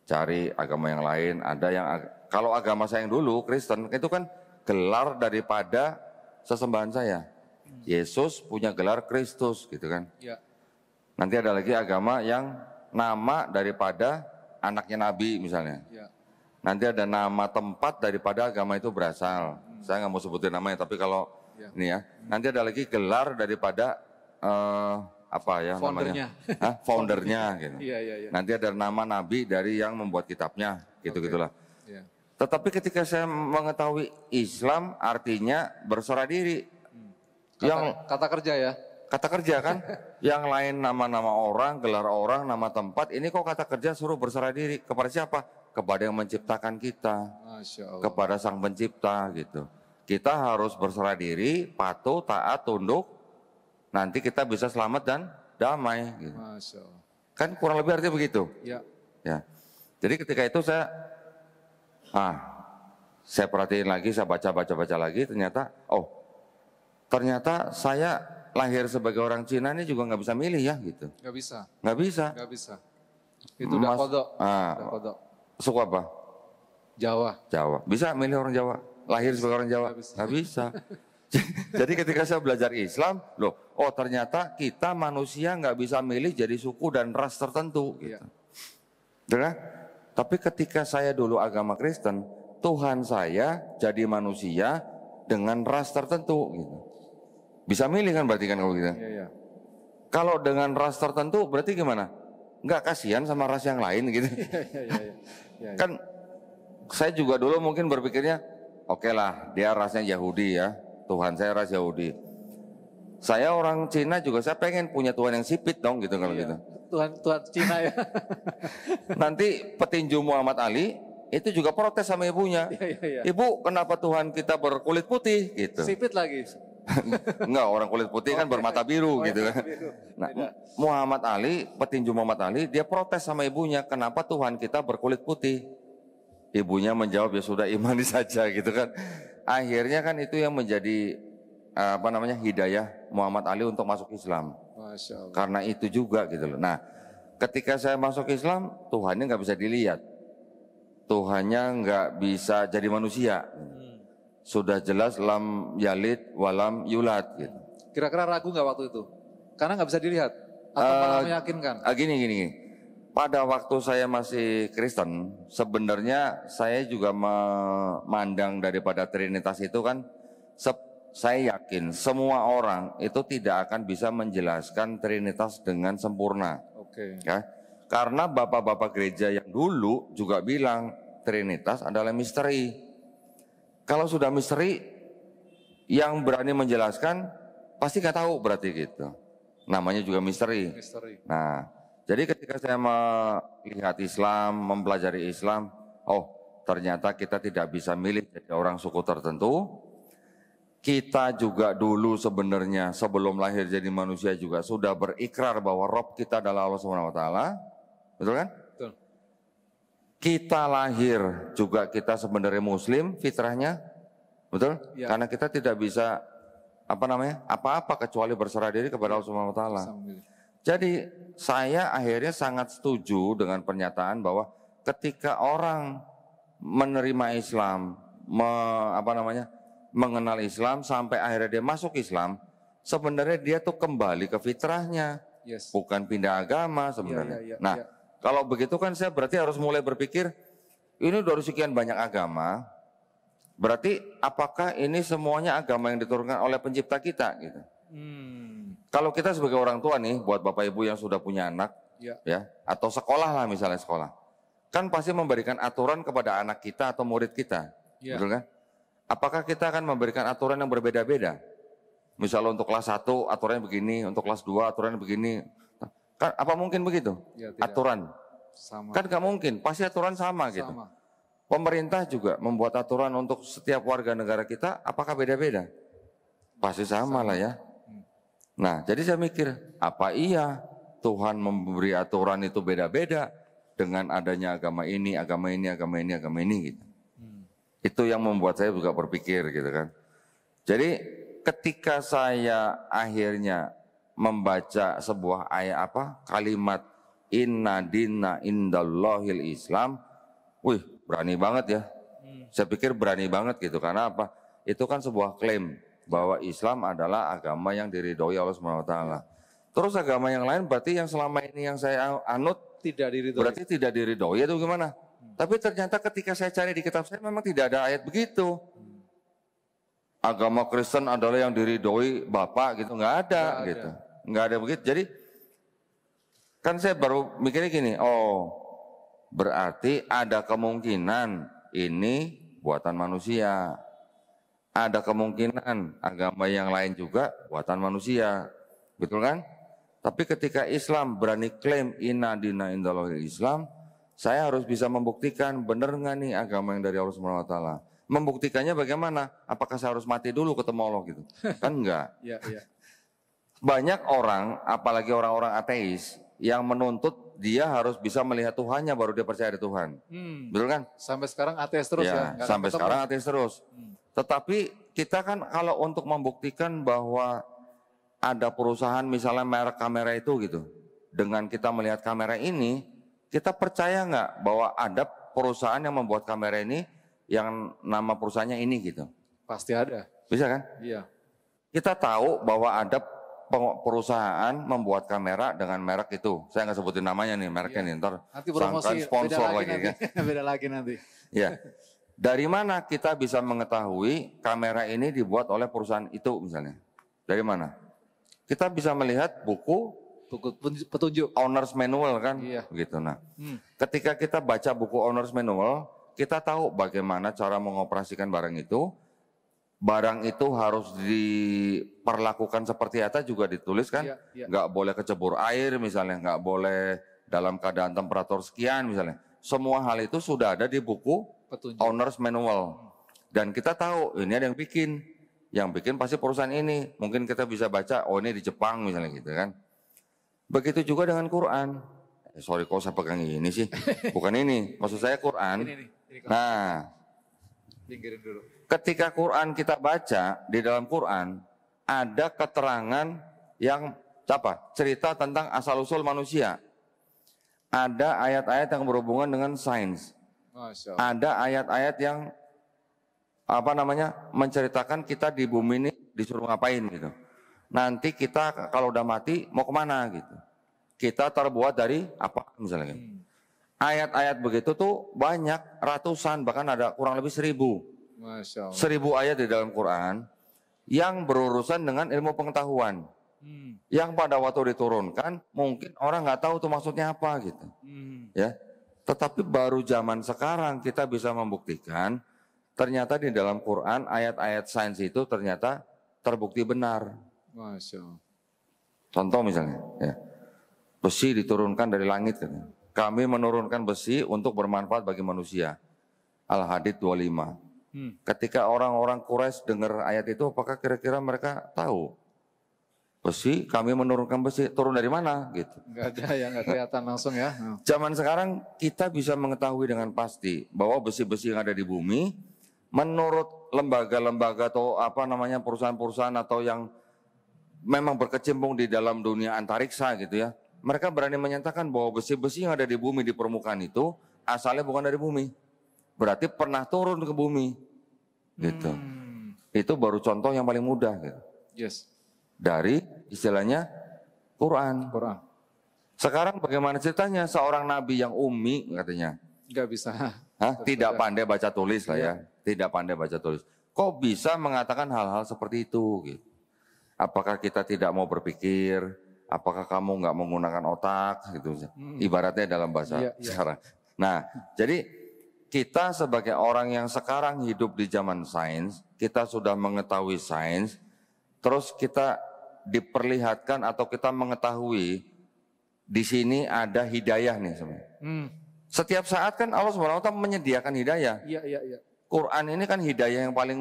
Speaker 3: Cari agama yang lain, ada yang kalau agama saya yang dulu Kristen itu kan gelar daripada sesembahan saya. Yesus punya gelar Kristus gitu kan.
Speaker 2: Ya.
Speaker 3: Nanti ada lagi agama yang nama daripada anaknya Nabi misalnya.
Speaker 2: Ya.
Speaker 3: Nanti ada nama tempat daripada agama itu berasal. Saya nggak mau sebutin namanya, tapi kalau ini ya, nanti ada lagi gelar daripada apa ya
Speaker 2: foundernya.
Speaker 3: namanya? Foundernya gitu.
Speaker 2: Iya, iya, iya.
Speaker 3: Nanti ada nama nabi dari yang membuat kitabnya, gitu-gitulah.
Speaker 2: Ya.
Speaker 3: Tetapi ketika saya mengetahui Islam artinya berserah diri.
Speaker 2: Kata kerja ya.
Speaker 3: Kata kerja kan, yang lain nama-nama orang, gelar orang, nama tempat, ini kok kata kerja suruh berserah diri. Kepada siapa? Kepada yang menciptakan kita,
Speaker 2: Masya Allah.
Speaker 3: kepada sang pencipta gitu. Kita harus berserah diri, patuh, taat, tunduk, nanti kita bisa selamat dan damai. Gitu.
Speaker 2: Masya Allah.
Speaker 3: Kan kurang lebih artinya begitu.
Speaker 2: Ya.
Speaker 3: Ya. Jadi ketika itu saya perhatiin lagi, saya baca lagi, ternyata saya lahir sebagai orang Cina ini juga nggak bisa milih ya gitu.
Speaker 2: Nggak bisa.
Speaker 3: Nggak bisa.
Speaker 2: Nggak bisa. Itu udah kodok. Udah kodok.
Speaker 3: Suku apa?
Speaker 2: Jawa.
Speaker 3: Jawa. Bisa milih orang Jawa? Lahir sebagai orang Jawa? Nggak bisa. Jadi ketika saya belajar Islam, ternyata kita manusia nggak bisa milih jadi suku dan ras tertentu. Gitu. Ya. Tapi ketika saya dulu agama Kristen, Tuhan saya jadi manusia dengan ras tertentu. Gitu. Bisa milih kan berarti kan kalau gitu.
Speaker 2: Iya.
Speaker 3: Kalau dengan ras tertentu berarti gimana? Nggak kasihan sama ras yang lain gitu.
Speaker 2: Iya.
Speaker 3: Kan saya juga dulu mungkin berpikirnya, oke lah dia rasnya Yahudi ya, Tuhan saya ras Yahudi. Saya orang Cina juga saya pengen punya Tuhan yang sipit dong gitu kalau gitu.
Speaker 2: Tuhan Cina ya.
Speaker 3: Nanti petinju Muhammad Ali itu juga protes sama ibunya.
Speaker 2: Iya.
Speaker 3: Ibu kenapa Tuhan kita berkulit putih gitu.
Speaker 2: Sipit lagi.
Speaker 3: Enggak, orang kulit putih kan bermata biru gitu kan. Nah, Muhammad Ali, petinju Muhammad Ali, dia protes sama ibunya, kenapa Tuhan kita berkulit putih? Ibunya menjawab, ya sudah imani saja gitu kan. Akhirnya kan itu yang menjadi hidayah Muhammad Ali untuk masuk Islam.
Speaker 2: Masya Allah.
Speaker 3: Karena itu juga gitu loh. Nah, ketika saya masuk Islam, Tuhannya nggak bisa dilihat. Tuhannya nggak bisa jadi manusia. Sudah jelas lam yalid walam yulad gitu.
Speaker 2: Kira-kira ragu nggak waktu itu? Karena nggak bisa dilihat atau malah meyakinkan?
Speaker 3: Gini. pada waktu saya masih Kristen, sebenarnya saya juga memandang daripada Trinitas itu kan, saya yakin semua orang itu tidak akan bisa menjelaskan Trinitas dengan sempurna.
Speaker 2: Oke.
Speaker 3: Ya. Karena bapak-bapak gereja yang dulu juga bilang Trinitas adalah misteri. Kalau sudah misteri, yang berani menjelaskan pasti nggak tahu berarti gitu. Namanya juga misteri. Nah, jadi ketika saya melihat Islam, mempelajari Islam, oh ternyata kita tidak bisa milih jadi orang suku tertentu. Kita juga dulu sebenarnya sebelum lahir jadi manusia juga sudah berikrar bahwa Rob kita adalah Allah Subhanahu Wa Taala, betul kan?
Speaker 2: Betul.
Speaker 3: Kita lahir juga kita sebenarnya Muslim fitrahnya, betul?
Speaker 2: Ya.
Speaker 3: Karena kita tidak bisa apa-apa kecuali berserah diri kepada Allah Subhanahu Wa Taala. Jadi saya akhirnya sangat setuju dengan pernyataan bahwa ketika orang menerima Islam, mengenal Islam sampai akhirnya dia masuk Islam, sebenarnya dia tuh kembali ke fitrahnya, bukan pindah agama sebenarnya. Nah, kalau begitu kan saya berarti harus mulai berpikir, ini dari sekian banyak agama, berarti apakah ini semuanya agama yang diturunkan oleh pencipta kita gitu. Kalau kita sebagai orang tua nih, buat bapak ibu yang sudah punya anak, ya, atau sekolah lah misalnya sekolah, kan pasti memberikan aturan kepada anak kita atau murid kita, betul kan? Apakah kita akan memberikan aturan yang berbeda-beda? Misalnya untuk kelas 1 aturannya begini, untuk kelas 2 aturannya begini. Kan, apa mungkin begitu? Aturan?
Speaker 2: Sama.
Speaker 3: Kan nggak mungkin, pasti aturan sama gitu. Pemerintah juga membuat aturan untuk setiap warga negara kita, apakah beda-beda? Pasti sama lah ya. Nah, jadi saya mikir, apa iya Tuhan memberi aturan itu beda-beda dengan adanya agama ini, agama ini, agama ini, agama ini gitu. Itu yang membuat saya juga berpikir gitu kan. Jadi ketika saya akhirnya membaca sebuah ayat kalimat inna dina indallahil Islam, wih berani banget ya. Saya pikir berani banget gitu, karena apa? Itu kan sebuah klaim bahwa Islam adalah agama yang diridhoi Allah Subhanahu Wa Taala. Terus agama yang lain berarti yang selama ini yang saya anut
Speaker 2: tidak diridhoi.
Speaker 3: Berarti tidak diridhoi itu gimana? Tapi ternyata ketika saya cari di kitab saya memang tidak ada ayat begitu. Agama Kristen adalah yang diridhoi Bapak gitu, nggak ada gitu. Nggak ada begitu. Jadi kan saya baru mikirnya gini, oh berarti ada kemungkinan ini buatan manusia. Ada kemungkinan agama yang lain juga buatan manusia. Betul kan? Tapi ketika Islam berani klaim inna dina indallahil Islam, saya harus bisa membuktikan benar nggak nih agama yang dari Allah Subhanahu Wa Taala. Membuktikannya bagaimana? Apakah saya harus mati dulu ketemu Allah gitu? Kan enggak. Banyak orang, apalagi orang-orang ateis, yang menuntut dia harus bisa melihat Tuhannya baru dia percaya ada Tuhan. Betul kan?
Speaker 2: Sampai sekarang ateis terus ya?
Speaker 3: Sampai sekarang ateis terus. Tetapi kita kan kalau untuk membuktikan bahwa ada perusahaan misalnya merek kamera itu gitu, dengan kita melihat kamera ini, kita percaya nggak bahwa ada perusahaan yang membuat kamera ini yang nama perusahaannya ini gitu?
Speaker 2: Pasti ada.
Speaker 3: Bisa kan?
Speaker 2: Iya.
Speaker 3: Kita tahu bahwa ada perusahaan membuat kamera dengan merek itu. Saya nggak sebutin namanya nih, mereknya nih, ntar
Speaker 2: nanti promosi
Speaker 3: sponsor lagi
Speaker 2: nanti.
Speaker 3: kan?
Speaker 2: Beda lagi nanti.
Speaker 3: Ya. Dari mana kita bisa mengetahui kamera ini dibuat oleh perusahaan itu misalnya? Dari mana? Kita bisa melihat buku
Speaker 2: petunjuk
Speaker 3: owner's manual kan, begitu. Nah, ketika kita baca buku owner's manual, kita tahu bagaimana cara mengoperasikan barang itu. Barang itu harus diperlakukan seperti apa juga ditulis kan, nggak boleh kecebur air misalnya, nggak boleh dalam keadaan temperatur sekian misalnya. Semua hal itu sudah ada di buku petunjuk. Owner's manual. Dan kita tahu ini ada yang bikin pasti perusahaan ini. Mungkin kita bisa baca, oh ini di Jepang misalnya gitu kan. Begitu juga dengan Quran. Sorry kok saya pegang ini sih, bukan ini. Maksud saya Quran. Ini. Nah, pinggirin dulu. Ketika Quran kita baca, di dalam Quran ada keterangan yang cerita tentang asal-usul manusia. Ada ayat-ayat yang berhubungan dengan sains. Ada ayat-ayat yang menceritakan kita di bumi ini disuruh ngapain gitu. Nanti kita kalau udah mati mau kemana gitu. kita terbuat dari apa misalnya. Ayat-ayat begitu tuh banyak, ratusan, bahkan ada kurang lebih 1000.
Speaker 2: Masya Allah.
Speaker 3: 1000 ayat di dalam Quran yang berurusan dengan ilmu pengetahuan. Yang pada waktu diturunkan mungkin orang nggak tahu tuh maksudnya apa gitu. Ya, tetapi baru zaman sekarang kita bisa membuktikan ternyata di dalam Quran ayat-ayat sains itu ternyata terbukti benar.
Speaker 2: Masya Allah.
Speaker 3: Contoh misalnya, ya, besi diturunkan dari langit. Kami menurunkan besi untuk bermanfaat bagi manusia. Al-Hadid 25. Ketika orang-orang Quraisy dengar ayat itu, apakah kira-kira mereka tahu? Besi, kami menurunkan besi, turun dari mana? Gitu.
Speaker 2: Enggak ada ya, enggak kelihatan langsung ya.
Speaker 3: Zaman sekarang kita bisa mengetahui dengan pasti bahwa besi-besi yang ada di bumi, menurut lembaga-lembaga atau apa namanya perusahaan-perusahaan atau yang memang berkecimpung di dalam dunia antariksa gitu ya, mereka berani menyatakan bahwa besi-besi yang ada di bumi di permukaan itu asalnya bukan dari bumi, berarti pernah turun ke bumi, gitu. Itu baru contoh yang paling mudah, gitu.
Speaker 2: Yes.
Speaker 3: Dari istilahnya Quran. Sekarang bagaimana ceritanya seorang nabi yang ummi katanya?
Speaker 2: Enggak bisa.
Speaker 3: Tidak pandai baca tulis lah ya, tidak pandai baca tulis. Kok bisa mengatakan hal-hal seperti itu? Gitu. Apakah kita tidak mau berpikir? Apakah kamu nggak menggunakan otak? Gitu. Ibaratnya dalam bahasa sekarang. Nah, jadi kita sebagai orang yang sekarang hidup di zaman sains, kita sudah mengetahui sains, terus kita diperlihatkan atau kita mengetahui di sini ada hidayah nih sebenarnya. Setiap saat kan Allah SWT menyediakan hidayah.
Speaker 2: Iya.
Speaker 3: Quran ini kan hidayah yang paling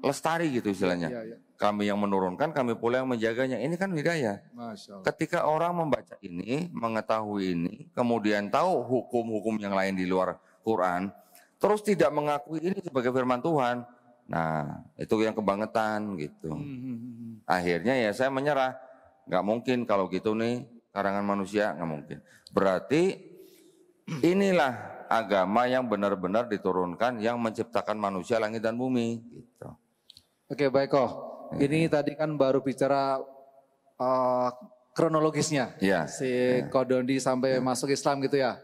Speaker 3: lestari gitu istilahnya.
Speaker 2: Iya.
Speaker 3: Kami yang menurunkan, kami pula yang menjaganya. Ini kan hidayah.
Speaker 2: Masya Allah.
Speaker 3: Ketika orang membaca ini, mengetahui ini, kemudian tahu hukum-hukum yang lain di luar Quran, terus tidak mengakui ini sebagai firman Tuhan, nah itu yang kebangetan gitu. Akhirnya ya saya menyerah. Nggak mungkin kalau gitu nih, karangan manusia, nggak mungkin. Berarti inilah agama yang benar-benar diturunkan, yang menciptakan manusia, langit dan bumi. Gitu.
Speaker 2: Oke, baik kok. Ini tadi kan baru bicara kronologisnya, si Kodondi sampai masuk Islam gitu ya.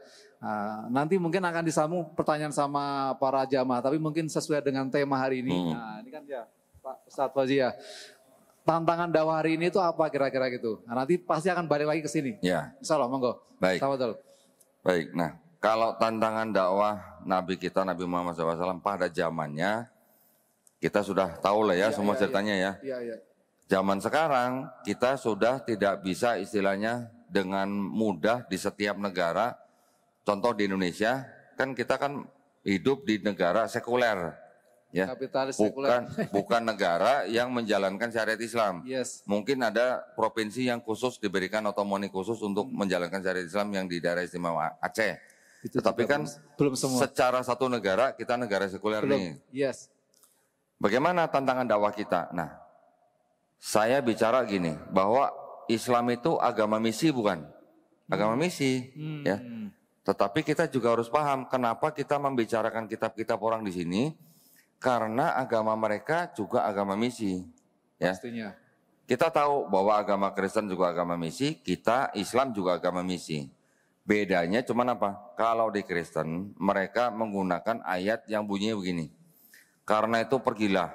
Speaker 2: Nanti mungkin akan disambung pertanyaan sama para jamaah, tapi mungkin sesuai dengan tema hari ini. Nah, ini kan ya Pak Ustadz Fauzi ya. Tantangan dakwah hari ini itu apa kira-kira gitu? Nah, nanti pasti akan balik lagi ke sini.
Speaker 3: Ya.
Speaker 2: Insya Allah, monggo.
Speaker 3: Baik.
Speaker 2: Tafadhol.
Speaker 3: Baik, nah kalau tantangan dakwah Nabi kita, Nabi Muhammad SAW pada zamannya, kita sudah tahu lah ya semua ceritanya ya.
Speaker 2: Iya.
Speaker 3: Zaman sekarang kita sudah tidak bisa istilahnya dengan mudah di setiap negara. Contoh di Indonesia, kan kita kan hidup di negara sekuler. Ya,
Speaker 2: Kapitalis sekuler.
Speaker 3: bukan negara yang menjalankan syariat Islam.
Speaker 2: Yes.
Speaker 3: Mungkin ada provinsi yang khusus diberikan otonomi khusus untuk menjalankan syariat Islam yang di daerah istimewa Aceh. Tetapi kan
Speaker 2: belum semua.
Speaker 3: Secara satu negara, kita negara sekuler nih.
Speaker 2: Yes.
Speaker 3: Bagaimana tantangan dakwah kita? Nah, saya bicara gini, bahwa Islam itu agama misi bukan? Agama misi, ya. Tetapi kita juga harus paham kenapa kita membicarakan kitab-kitab orang di sini, karena agama mereka juga agama misi. Ya.
Speaker 2: Pastinya.
Speaker 3: Kita tahu bahwa agama Kristen juga agama misi, kita Islam juga agama misi. Bedanya cuma apa? Kalau di Kristen mereka menggunakan ayat yang bunyinya begini. Karena itu pergilah,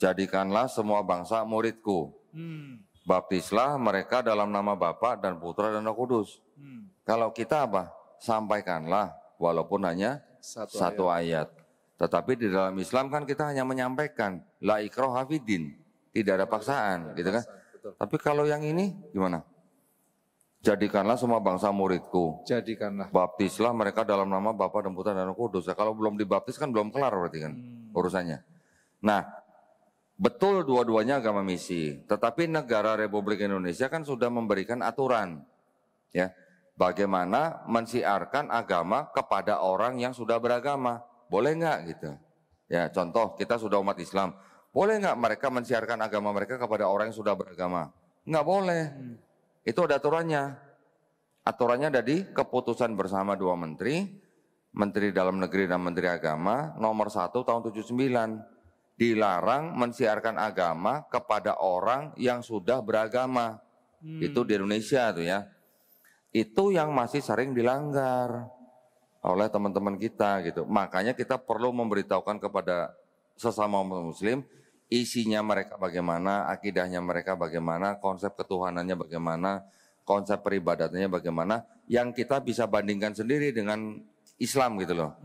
Speaker 3: jadikanlah semua bangsa muridku. Baptislah mereka dalam nama Bapa dan Putra dan Roh Kudus. Kalau kita apa? Sampaikanlah walaupun hanya satu ayat. Tetapi di dalam Islam kan kita hanya menyampaikan la ikraha fiddin, tidak ada paksaan, gitu kan? Betul. Tapi kalau yang ini gimana? Jadikanlah semua bangsa muridku.
Speaker 2: Jadikanlah.
Speaker 3: Baptislah mereka dalam nama Bapa dan Putra dan Roh Kudus. Nah, kalau belum dibaptis kan belum kelar berarti kan urusannya. Nah, betul dua-duanya agama misi. Tetapi negara Republik Indonesia kan sudah memberikan aturan, ya, bagaimana mensiarkan agama kepada orang yang sudah beragama. Boleh nggak gitu? Ya, contoh kita sudah umat Islam. Boleh nggak mereka mensiarkan agama mereka kepada orang yang sudah beragama? Nggak boleh. Itu ada aturannya. Aturannya ada di keputusan bersama dua menteri, Menteri Dalam Negeri dan Menteri Agama, nomor 1 tahun 79. Dilarang mensiarkan agama kepada orang yang sudah beragama. Itu di Indonesia tuh ya. Itu yang masih sering dilanggar oleh teman-teman kita gitu. Makanya kita perlu memberitahukan kepada sesama muslim isinya mereka bagaimana, akidahnya mereka bagaimana, konsep ketuhanannya bagaimana, konsep peribadatannya bagaimana, yang kita bisa bandingkan sendiri dengan Islam gitu loh.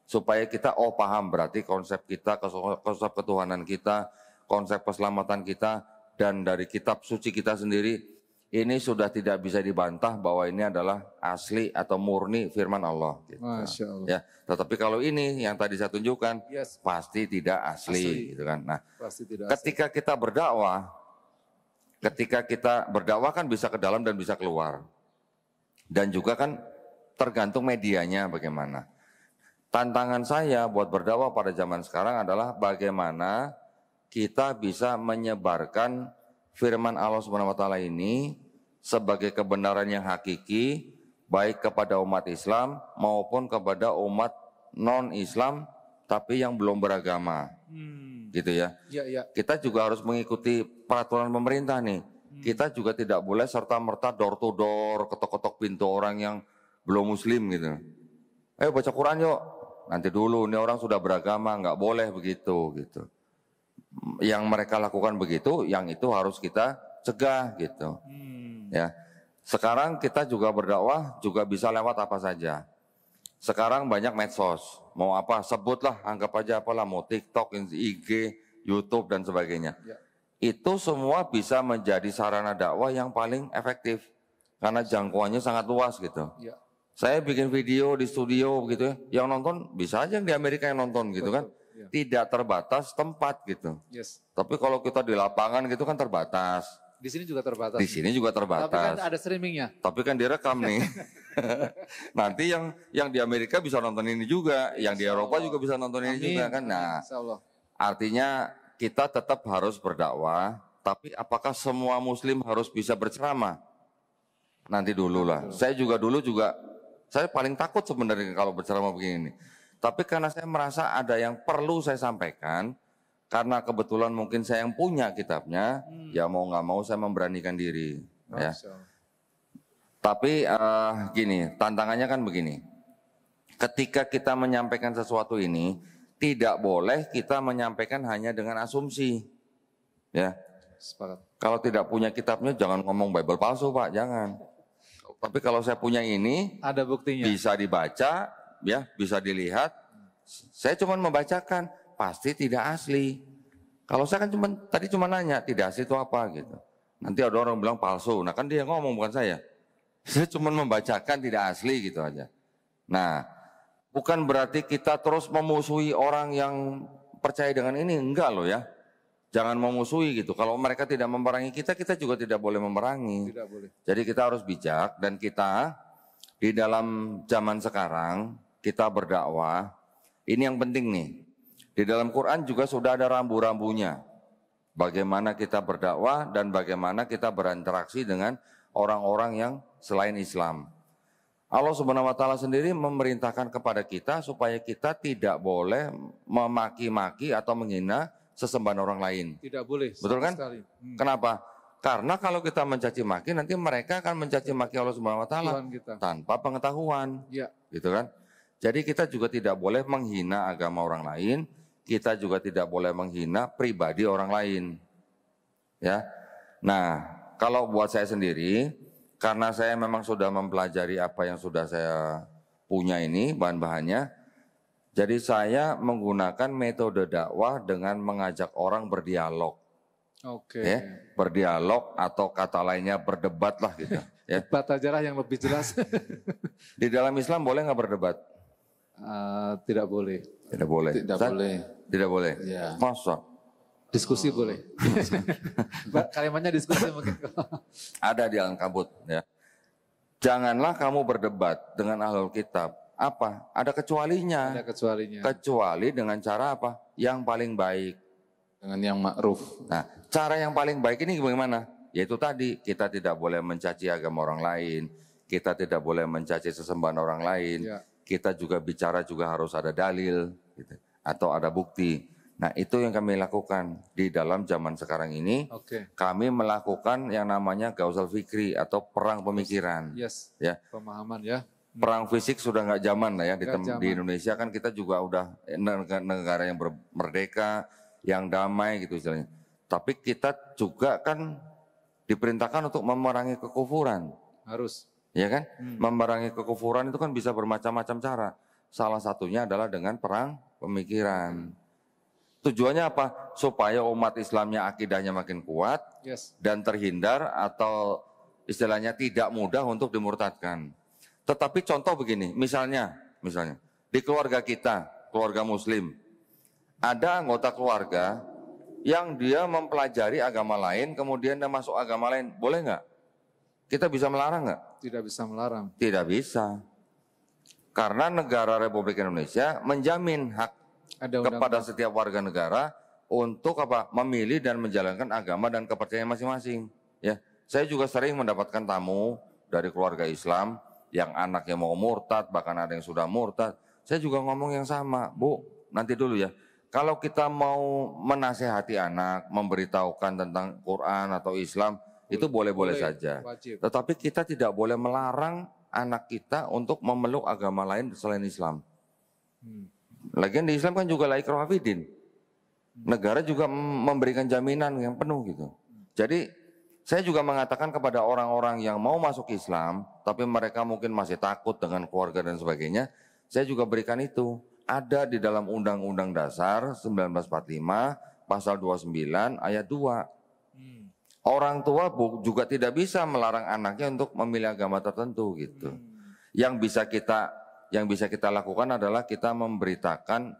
Speaker 3: Supaya kita paham berarti konsep kita, konsep ketuhanan kita, konsep keselamatan kita, dan dari kitab suci kita sendiri, ini sudah tidak bisa dibantah bahwa ini adalah asli atau murni firman Allah. Gitu.
Speaker 2: Masya Allah.
Speaker 3: Ya, tetapi kalau ini yang tadi saya tunjukkan, pasti tidak asli. Gitu kan. Nah,
Speaker 2: Pasti tidak
Speaker 3: ketika kita berdakwah kan bisa ke dalam dan bisa keluar. Dan juga kan tergantung medianya bagaimana. Tantangan saya buat berdakwah pada zaman sekarang adalah bagaimana kita bisa menyebarkan firman Allah Subhanahu wa taala ini sebagai kebenaran yang hakiki baik kepada umat Islam maupun kepada umat non-Islam tapi yang belum beragama. Gitu ya.
Speaker 2: Ya.
Speaker 3: Kita juga harus mengikuti peraturan pemerintah nih. Kita juga tidak boleh serta-merta door to door, ketok-ketok pintu orang yang belum muslim gitu. Ayo baca Quran yuk. Nanti dulu ini orang sudah beragama, nggak boleh begitu gitu. Yang mereka lakukan begitu, yang itu harus kita cegah gitu. Ya. Sekarang kita juga berdakwah juga bisa lewat apa saja. Sekarang banyak medsos, mau apa sebutlah, anggap aja apalah, mau TikTok, IG, YouTube dan sebagainya.
Speaker 2: Ya.
Speaker 3: Itu semua bisa menjadi sarana dakwah yang paling efektif karena jangkauannya sangat luas gitu.
Speaker 2: Ya.
Speaker 3: Saya bikin video di studio begitu ya, yang nonton bisa aja yang di Amerika yang nonton gitu. Betul, kan. Ya. Tidak terbatas tempat gitu.
Speaker 2: Yes.
Speaker 3: Tapi kalau kita di lapangan gitu kan terbatas.
Speaker 2: Di sini juga terbatas.
Speaker 3: Di sini juga terbatas.
Speaker 2: Tapi kan ada streamingnya.
Speaker 3: Tapi kan direkam nih. Nanti yang di Amerika bisa nonton ini juga, yang di Eropa juga bisa nonton ini juga kan. Nah, artinya kita tetap harus berdakwah, tapi apakah semua muslim harus bisa berceramah? Nanti dulu lah. Saya juga dulu saya paling takut sebenarnya kalau berceramah begini. Tapi karena saya merasa ada yang perlu saya sampaikan, karena kebetulan mungkin saya yang punya kitabnya, ya mau nggak mau saya memberanikan diri. Ya. Tapi gini, tantangannya kan begini. Ketika kita menyampaikan sesuatu ini, tidak boleh kita menyampaikan hanya dengan asumsi. Ya.
Speaker 2: Sepakat.
Speaker 3: Kalau tidak punya kitabnya, jangan ngomong Bible palsu, Pak, jangan. Tapi kalau saya punya ini,
Speaker 2: ada buktinya.
Speaker 3: Bisa dibaca, ya, bisa dilihat. Saya cuma membacakan, pasti tidak asli. Kalau saya kan tadi cuma nanya, tidak asli itu apa gitu. Nanti ada orang bilang palsu, nah kan dia yang ngomong bukan saya. Saya cuma membacakan tidak asli gitu aja. Nah, bukan berarti kita terus memusuhi orang yang percaya dengan ini, enggak loh ya. Jangan memusuhi gitu. Kalau mereka tidak memerangi kita, kita juga tidak boleh memerangi.
Speaker 2: Tidak boleh.
Speaker 3: Jadi kita harus bijak dan kita di dalam zaman sekarang kita berdakwah. Ini yang penting nih. Di dalam Quran juga sudah ada rambu-rambunya. Bagaimana kita berdakwah dan bagaimana kita berinteraksi dengan orang-orang yang selain Islam. Allah Subhanahu wa taala sendiri memerintahkan kepada kita supaya kita tidak boleh memaki-maki atau menghina sesembahan orang lain.
Speaker 2: Tidak boleh.
Speaker 3: Betul kan? Kenapa? Karena kalau kita mencaci maki, nanti mereka akan mencaci maki Allah Subhanahu wa taala tanpa pengetahuan.
Speaker 2: Ya.
Speaker 3: Gitu kan? Jadi kita juga tidak boleh menghina agama orang lain, kita juga tidak boleh menghina pribadi orang lain. Ya. Nah, kalau buat saya sendiri, karena saya memang sudah mempelajari apa yang sudah saya punya ini, bahan-bahannya, jadi saya menggunakan metode dakwah dengan mengajak orang berdialog.
Speaker 2: Oke.
Speaker 3: Ya, berdialog atau kata lainnya berdebat lah gitu. Ya.
Speaker 2: Debat aja lah yang lebih jelas.
Speaker 3: Di dalam Islam boleh nggak berdebat?
Speaker 2: Tidak boleh.
Speaker 3: Tidak boleh.
Speaker 1: Tidak boleh.
Speaker 3: Tidak boleh.
Speaker 1: Ya.
Speaker 3: Masa?
Speaker 2: Diskusi boleh. Kalimatnya diskusi mungkin.
Speaker 3: Ada di Al-Ankabut. Ya. Janganlah kamu berdebat dengan ahlul kitab. Apa? Ada kecualinya.
Speaker 2: Ada kecualinya.
Speaker 3: Kecuali dengan cara apa? Yang paling baik.
Speaker 1: Dengan yang ma'ruf.
Speaker 3: Nah, cara yang paling baik ini bagaimana? Yaitu tadi, kita tidak boleh mencaci agama orang lain. Kita tidak boleh mencaci sesembahan orang lain.
Speaker 2: Ya.
Speaker 3: Kita juga bicara juga harus ada dalil. Gitu, atau ada bukti. Nah, itu yang kami lakukan di dalam zaman sekarang ini.
Speaker 2: Oke.
Speaker 3: Kami melakukan yang namanya gausal fikri atau perang pemikiran.
Speaker 2: Yes.
Speaker 3: Ya.
Speaker 2: Pemahaman ya.
Speaker 3: Perang fisik sudah nggak zaman lah ya di
Speaker 2: Nggak
Speaker 3: di Indonesia kan kita juga udah negara yang merdeka, yang damai gitu istilahnya. Tapi kita juga kan diperintahkan untuk memerangi kekufuran.
Speaker 2: Harus.
Speaker 3: Ya kan? Memerangi kekufuran itu kan bisa bermacam-macam cara. Salah satunya adalah dengan perang pemikiran. Tujuannya apa? Supaya umat Islamnya akidahnya makin kuat
Speaker 2: Yes.
Speaker 3: dan terhindar atau istilahnya tidak mudah untuk dimurtadkan. Tetapi contoh begini, misalnya di keluarga kita, keluarga Muslim, ada anggota keluarga yang dia mempelajari agama lain, kemudian dia masuk agama lain, boleh nggak? Kita bisa melarang nggak?
Speaker 2: Tidak bisa melarang.
Speaker 3: Tidak bisa. Karena negara Republik Indonesia menjamin hak kepada setiap warga negara untuk apa? Memilih dan menjalankan agama dan kepercayaan masing-masing. Ya, saya juga sering mendapatkan tamu dari keluarga Islam yang anaknya mau murtad, bahkan ada yang sudah murtad. Saya juga ngomong yang sama, Bu, nanti dulu ya. Kalau kita mau menasehati anak, memberitahukan tentang Quran atau Islam, itu boleh-boleh saja.
Speaker 2: Wajib.
Speaker 3: Tetapi kita tidak boleh melarang anak kita untuk memeluk agama lain selain Islam. Lagian di Islam kan juga la ikraha fiddin. Negara juga memberikan jaminan yang penuh gitu. Jadi saya juga mengatakan kepada orang-orang yang mau masuk Islam, tapi mereka mungkin masih takut dengan keluarga dan sebagainya, saya juga berikan itu. Ada di dalam Undang-Undang Dasar 1945, pasal 29 ayat 2. Orang tua juga tidak bisa melarang anaknya untuk memilih agama tertentu gitu. Yang bisa kita lakukan adalah kita memberitakan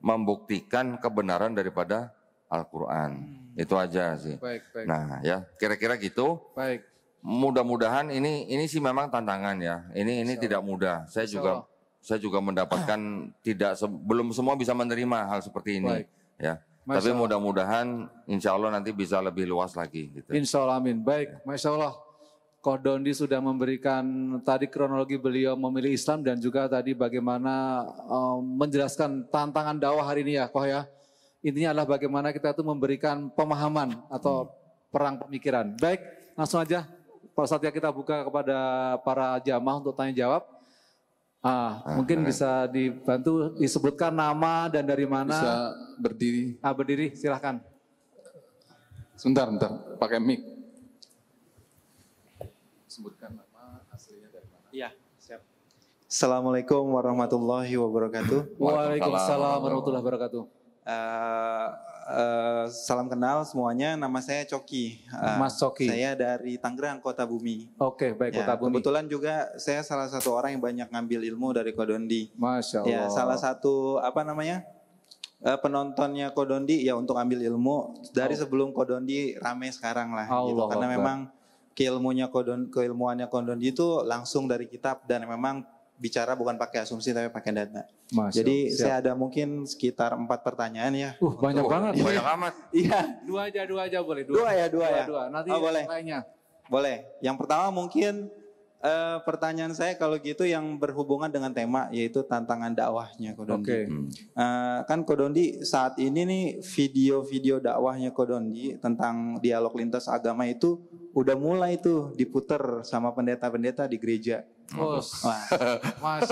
Speaker 3: membuktikan kebenaran daripada Al-Qur'an. Itu aja sih.
Speaker 2: Baik.
Speaker 3: Nah, ya, kira-kira gitu.
Speaker 2: Baik.
Speaker 3: Mudah-mudahan ini sih memang tantangan ya. Ini tidak mudah. Saya juga mendapatkan belum semua bisa menerima hal seperti ini.
Speaker 2: Baik.
Speaker 3: Ya. Tapi mudah-mudahan insya Allah nanti bisa lebih luas lagi. Gitu.
Speaker 2: Insya Allah, amin. Baik, Masya Allah. Koh Dondi sudah memberikan tadi kronologi beliau memilih Islam dan juga tadi bagaimana menjelaskan tantangan dakwah hari ini ya, Koh ya. Intinya adalah bagaimana kita itu memberikan pemahaman atau perang pemikiran. Baik, langsung aja Pak Satya kita buka kepada para jamaah untuk tanya jawab. Mungkin bisa dibantu disebutkan nama dan dari mana.
Speaker 1: Bisa berdiri.
Speaker 2: Berdiri, silahkan.
Speaker 1: Sebentar, pakai mic. Sebutkan nama aslinya dari mana.
Speaker 4: Iya, siap. Assalamualaikum warahmatullahi wabarakatuh.
Speaker 2: Waalaikumsalam warahmatullahi wabarakatuh.
Speaker 4: Salam kenal semuanya, nama saya Coki.
Speaker 2: Mas Coki.
Speaker 4: Saya dari Tangerang, Kota Bumi.
Speaker 2: Oke, baik,
Speaker 4: Ya,
Speaker 2: Kota Bumi.
Speaker 4: kebetulan juga saya salah satu orang yang banyak ngambil ilmu dari Kodondi.
Speaker 2: Masya Allah.
Speaker 4: Ya, salah satu penontonnya Kodondi ya untuk ambil ilmu dari sebelum Kodondi rame sekarang lah. Gitu. Karena memang keilmuannya Kodondi itu langsung dari kitab dan memang bicara bukan pakai asumsi tapi pakai data. Jadi saya ada mungkin sekitar 4 pertanyaan ya.
Speaker 2: Banyak banget.
Speaker 3: Banyak amat.
Speaker 4: Iya.
Speaker 2: Dua aja boleh.
Speaker 4: Dua ya.
Speaker 2: Nanti
Speaker 4: boleh.
Speaker 2: lainnya.
Speaker 4: Boleh. Yang pertama mungkin pertanyaan saya kalau gitu yang berhubungan dengan tema yaitu tantangan dakwahnya Kodondi.
Speaker 2: Oke.
Speaker 4: Kan Kodondi saat ini nih video-video dakwahnya Kodondi tentang dialog lintas agama itu udah mulai tuh diputer sama pendeta-pendeta di gereja.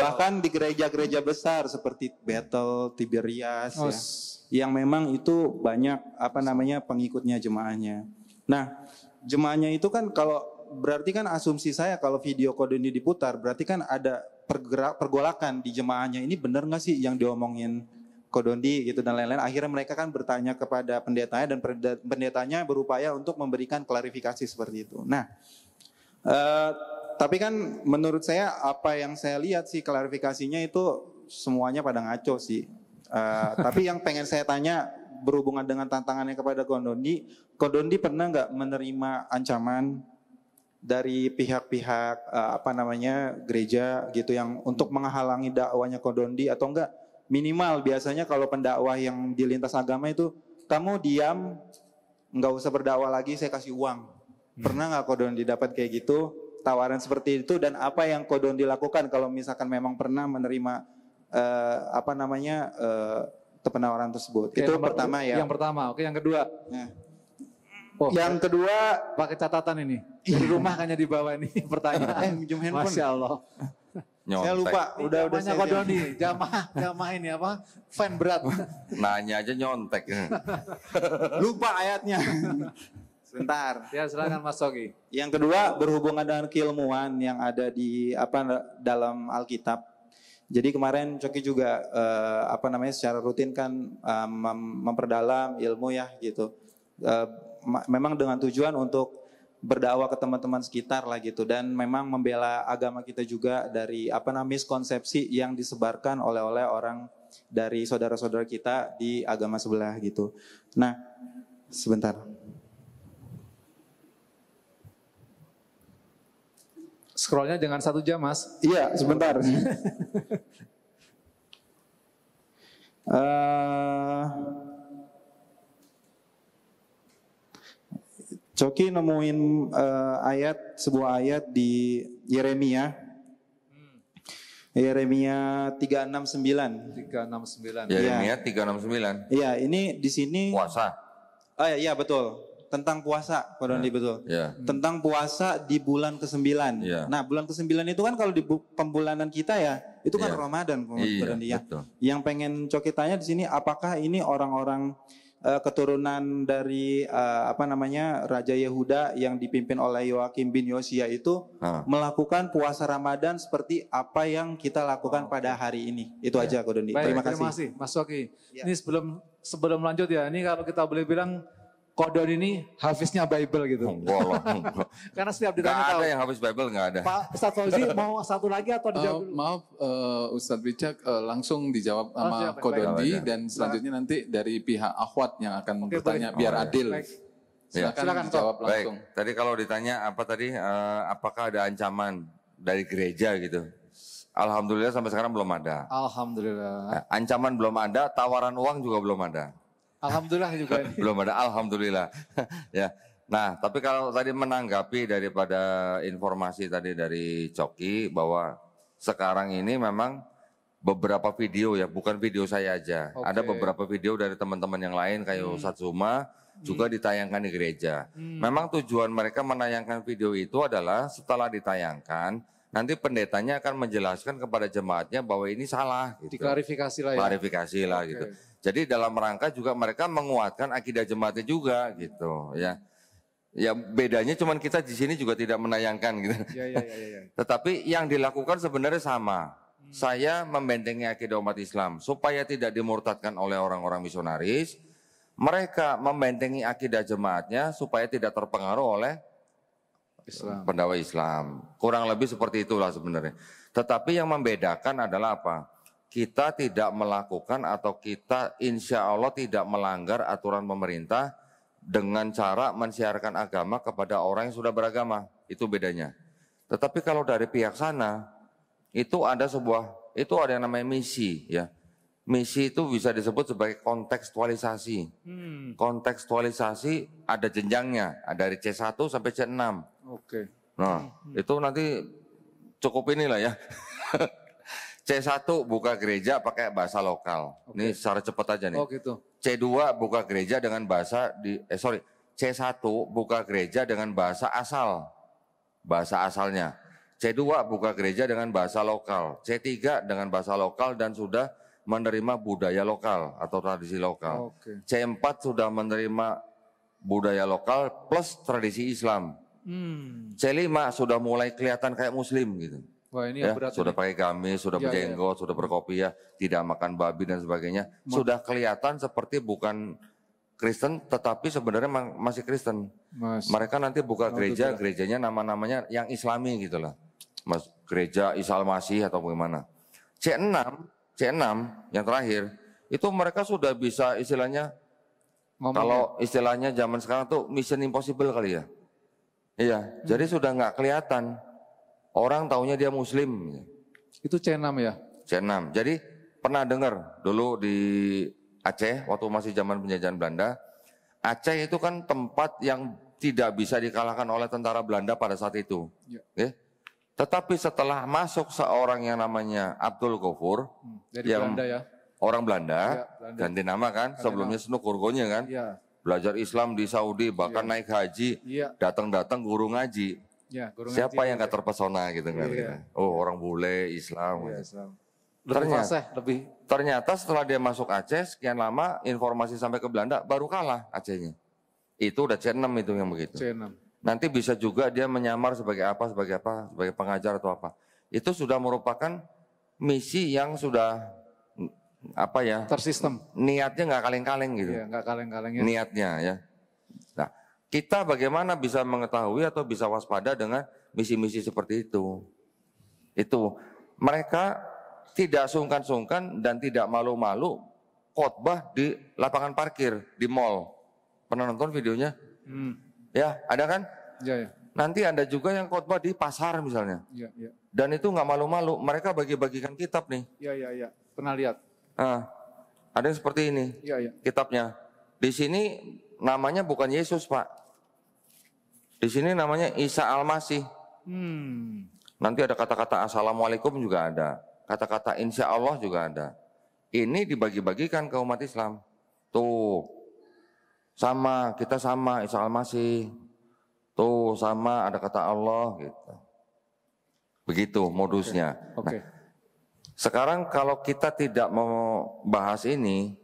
Speaker 4: Bahkan di gereja-gereja besar seperti Bethel, Tiberias ya, yang memang itu banyak pengikutnya jemaahnya. Nah, jemaahnya itu kan berarti kan asumsi saya kalau video Kodondi diputar berarti kan ada pergolakan di jemaahnya. Ini benar nggak sih yang diomongin Kodondi gitu dan lain-lain. Akhirnya mereka kan bertanya kepada pendetanya dan pendetanya berupaya untuk memberikan klarifikasi seperti itu. Nah, tapi kan menurut saya apa yang saya lihat sih klarifikasinya itu semuanya pada ngaco sih. Tapi yang pengen saya tanya berhubungan dengan tantangannya kepada Kodondi pernah nggak menerima ancaman dari pihak-pihak gereja gitu yang untuk menghalangi dakwahnya Kodondi atau enggak? Minimal biasanya kalau pendakwah yang di lintas agama itu kamu diam, nggak usah berdakwah lagi, saya kasih uang. Pernah nggak Kodondi dapat kayak gitu, tawaran seperti itu, dan apa yang Kodondi lakukan kalau misalkan memang pernah menerima penawaran tersebut.
Speaker 2: Oke,
Speaker 4: Itu pertama ya.
Speaker 2: Yang pertama, oke yang kedua.
Speaker 4: Nah,
Speaker 2: Oh,
Speaker 4: yang kedua,
Speaker 2: pakai catatan ini. Di rumah hanya di bawah ini pertanyaan.
Speaker 4: minjem handphone.
Speaker 2: Masya Allah.
Speaker 4: Saya lupa, udah
Speaker 2: Namanya
Speaker 4: saya
Speaker 2: Kodoni, jamaah ini apa? Fan berat.
Speaker 3: Nanya aja nyontek.
Speaker 4: lupa ayatnya. Sebentar.
Speaker 2: Ya silakan Mas Sogi.
Speaker 4: Yang kedua berhubungan dengan keilmuan yang ada di dalam Alkitab. Jadi kemarin Coki juga secara rutin kan memperdalam ilmu ya gitu. Memang dengan tujuan untuk berdakwah ke teman-teman sekitar lah gitu, dan memang membela agama kita juga dari miskonsepsi yang disebarkan oleh orang dari saudara-saudara kita di agama sebelah gitu. Nah, sebentar.
Speaker 2: Scrollnya jangan 1 jam Mas.
Speaker 4: Iya, sebentar. Coki nemuin sebuah ayat di Yeremia. Yeremia 369.
Speaker 2: 369.
Speaker 3: Yeremia 369.
Speaker 4: Iya, ini di sini
Speaker 3: Puasa.
Speaker 4: iya betul. Tentang puasa, Pak Dondi betul.
Speaker 3: Ya.
Speaker 4: Tentang puasa di bulan ke-9.
Speaker 3: Ya.
Speaker 4: Nah, bulan ke-9 itu kan kalau di pembulanan kita ya, itu kan
Speaker 3: Ya.
Speaker 4: Ramadan, Pak Dondi ya.
Speaker 3: Betul.
Speaker 4: Yang pengen Coki tanya di sini, apakah ini orang-orang keturunan dari Raja Yehuda yang dipimpin oleh Yoakim bin Yosia itu melakukan puasa Ramadan seperti apa yang kita lakukan pada hari ini. Itu aja Ko Dondi.
Speaker 2: Baik,
Speaker 4: Terima kasih.
Speaker 2: Mas Sogi.
Speaker 4: Ya.
Speaker 2: Ini sebelum lanjut ya, ini kalau kita boleh bilang Kodon ini hafiznya Bible gitu. Karena setiap ditanya
Speaker 3: Gak
Speaker 2: tahu.
Speaker 3: ada yang habis Bible, gak ada.
Speaker 2: Pak Ustadz Fauzi mau satu lagi atau dijawab dulu?
Speaker 1: Maaf Ustadz Wicak, langsung dijawab sama
Speaker 2: siap.
Speaker 1: Kodondi,
Speaker 3: Baik.
Speaker 1: dan selanjutnya nanti dari pihak Akhwat yang akan
Speaker 2: Oke,
Speaker 1: bertanya
Speaker 2: baik.
Speaker 1: biar
Speaker 3: Oh,
Speaker 1: adil.
Speaker 2: baik.
Speaker 1: Silakan
Speaker 2: Silakan,
Speaker 1: dijawab
Speaker 3: Baik,
Speaker 1: langsung.
Speaker 3: tadi kalau ditanya apakah ada ancaman dari gereja gitu? Alhamdulillah sampai sekarang belum ada.
Speaker 2: Alhamdulillah.
Speaker 3: Nah, ancaman belum ada, tawaran uang juga belum ada.
Speaker 2: Alhamdulillah juga ini.
Speaker 3: Belum ada, alhamdulillah. Ya. Nah, tapi kalau tadi menanggapi daripada informasi tadi dari Coki bahwa sekarang ini memang beberapa video ya, bukan video saya aja.
Speaker 2: Oke.
Speaker 3: Ada beberapa video dari teman-teman yang lain kayak Ustadz Zuma juga ditayangkan di gereja. Memang tujuan mereka menayangkan video itu adalah setelah ditayangkan, nanti pendetanya akan menjelaskan kepada jemaatnya bahwa ini salah. Gitu.
Speaker 2: Diklarifikasi lah ya.
Speaker 3: Klarifikasi lah
Speaker 2: Oke.
Speaker 3: gitu. Jadi dalam rangka juga mereka menguatkan akidah jemaatnya juga gitu ya. Ya bedanya cuman kita di sini juga tidak menayangkan gitu.
Speaker 2: Ya.
Speaker 3: Tetapi yang dilakukan sebenarnya sama. Saya membentengi akidah umat Islam supaya tidak dimurtadkan oleh orang-orang misionaris. Mereka membentengi akidah jemaatnya supaya tidak terpengaruh oleh
Speaker 2: Islam.
Speaker 3: pendakwa Islam. Kurang lebih seperti itulah sebenarnya. Tetapi yang membedakan adalah apa? Kita tidak melakukan atau kita insya Allah tidak melanggar aturan pemerintah dengan cara mensiarkan agama kepada orang yang sudah beragama. Itu bedanya. Tetapi kalau dari pihak sana, itu ada yang namanya misi ya. Misi itu bisa disebut sebagai kontekstualisasi. Kontekstualisasi ada jenjangnya, ada dari C1 sampai C6.
Speaker 2: Oke.
Speaker 3: Nah, itu nanti cukup inilah ya. C1 buka gereja pakai bahasa lokal. Ini secara cepat aja nih.
Speaker 2: Oh gitu.
Speaker 3: C2 buka gereja dengan bahasa C1 buka gereja dengan bahasa asal. Bahasa asalnya. C2 buka gereja dengan bahasa lokal. C3 dengan bahasa lokal dan sudah menerima budaya lokal atau tradisi lokal.
Speaker 2: Oke.
Speaker 3: C4 sudah menerima budaya lokal plus tradisi Islam. C5 sudah mulai kelihatan kayak muslim gitu.
Speaker 2: Wah ini
Speaker 3: Ya,
Speaker 2: yang berat.
Speaker 3: sudah
Speaker 2: ini.
Speaker 3: pakai gamis, sudah
Speaker 2: Iya,
Speaker 3: berjenggot, sudah berkopiah, tidak makan babi dan sebagainya. Sudah kelihatan seperti bukan Kristen, tetapi sebenarnya masih Kristen.
Speaker 2: Mas.
Speaker 3: Mereka nanti buka gereja, gerejanya nama-namanya yang Islami gitu lah. Mas, gereja Isa Al-Masih atau bagaimana. C6 yang terakhir, itu mereka sudah bisa istilahnya, kalau istilahnya zaman sekarang tuh mission impossible kali ya. Iya, jadi sudah nggak kelihatan. Orang taunya dia muslim.
Speaker 2: Itu C6 ya?
Speaker 3: C6. Jadi pernah dengar dulu di Aceh waktu masih zaman penjajahan Belanda. Aceh itu kan tempat yang tidak bisa dikalahkan oleh tentara Belanda pada saat itu.
Speaker 2: Ya.
Speaker 3: Ya. Tetapi setelah masuk seorang yang namanya Abdul Ghafur.
Speaker 2: Dari
Speaker 3: yang
Speaker 2: Belanda ya?
Speaker 3: orang Belanda,
Speaker 2: Ya, Belanda.
Speaker 3: ganti nama kan, sebelumnya Snuk Hurgonya kan,
Speaker 2: Iya.
Speaker 3: belajar Islam di Saudi, bahkan naik haji,
Speaker 2: Iya.
Speaker 3: datang-datang guru ngaji.
Speaker 2: Ya, guru
Speaker 3: Siapa
Speaker 2: ngaji.
Speaker 3: yang gak terpesona gitu kan?
Speaker 2: Iya.
Speaker 3: Oh, orang bule, Islam.
Speaker 2: Iya,
Speaker 3: gitu.
Speaker 2: Islam. Lebih
Speaker 3: Ternyata-
Speaker 2: fasih, lebih.
Speaker 3: Ternyata setelah dia masuk Aceh, sekian lama informasi sampai ke Belanda, baru kalah Acehnya. Itu udah C6 itu yang begitu.
Speaker 2: C6.
Speaker 3: Nanti bisa juga dia menyamar sebagai pengajar atau apa. Itu sudah merupakan misi yang sudah
Speaker 2: Tersistem.
Speaker 3: niatnya nggak kaleng-kaleng gitu.
Speaker 2: Iya, nggak kaleng-kalengnya.
Speaker 3: Niatnya ya. Nah, kita bagaimana bisa mengetahui atau bisa waspada dengan misi-misi seperti itu? Itu mereka tidak sungkan-sungkan dan tidak malu-malu khotbah di lapangan parkir di mall. Pernah nonton videonya? Ya, ada kan?
Speaker 2: Iya, ya.
Speaker 3: Nanti ada juga yang khotbah di pasar misalnya.
Speaker 2: Iya, iya.
Speaker 3: Dan itu nggak malu-malu, mereka bagi-bagikan kitab nih.
Speaker 2: Iya, iya, iya. Pernah lihat?
Speaker 3: Nah, ada yang seperti ini
Speaker 2: Iya, iya.
Speaker 3: kitabnya. Di sini namanya bukan Yesus, Pak. Di sini namanya Isa Al-Masih. Nanti ada kata-kata Assalamualaikum juga ada. Kata-kata Insya Allah juga ada. Ini dibagi-bagikan ke umat Islam. Tuh, sama, kita sama Isa Al-Masih. Tuh, sama ada kata Allah gitu. Begitu modusnya.
Speaker 2: Oke.
Speaker 3: Nah, sekarang kalau kita tidak mau bahas ini,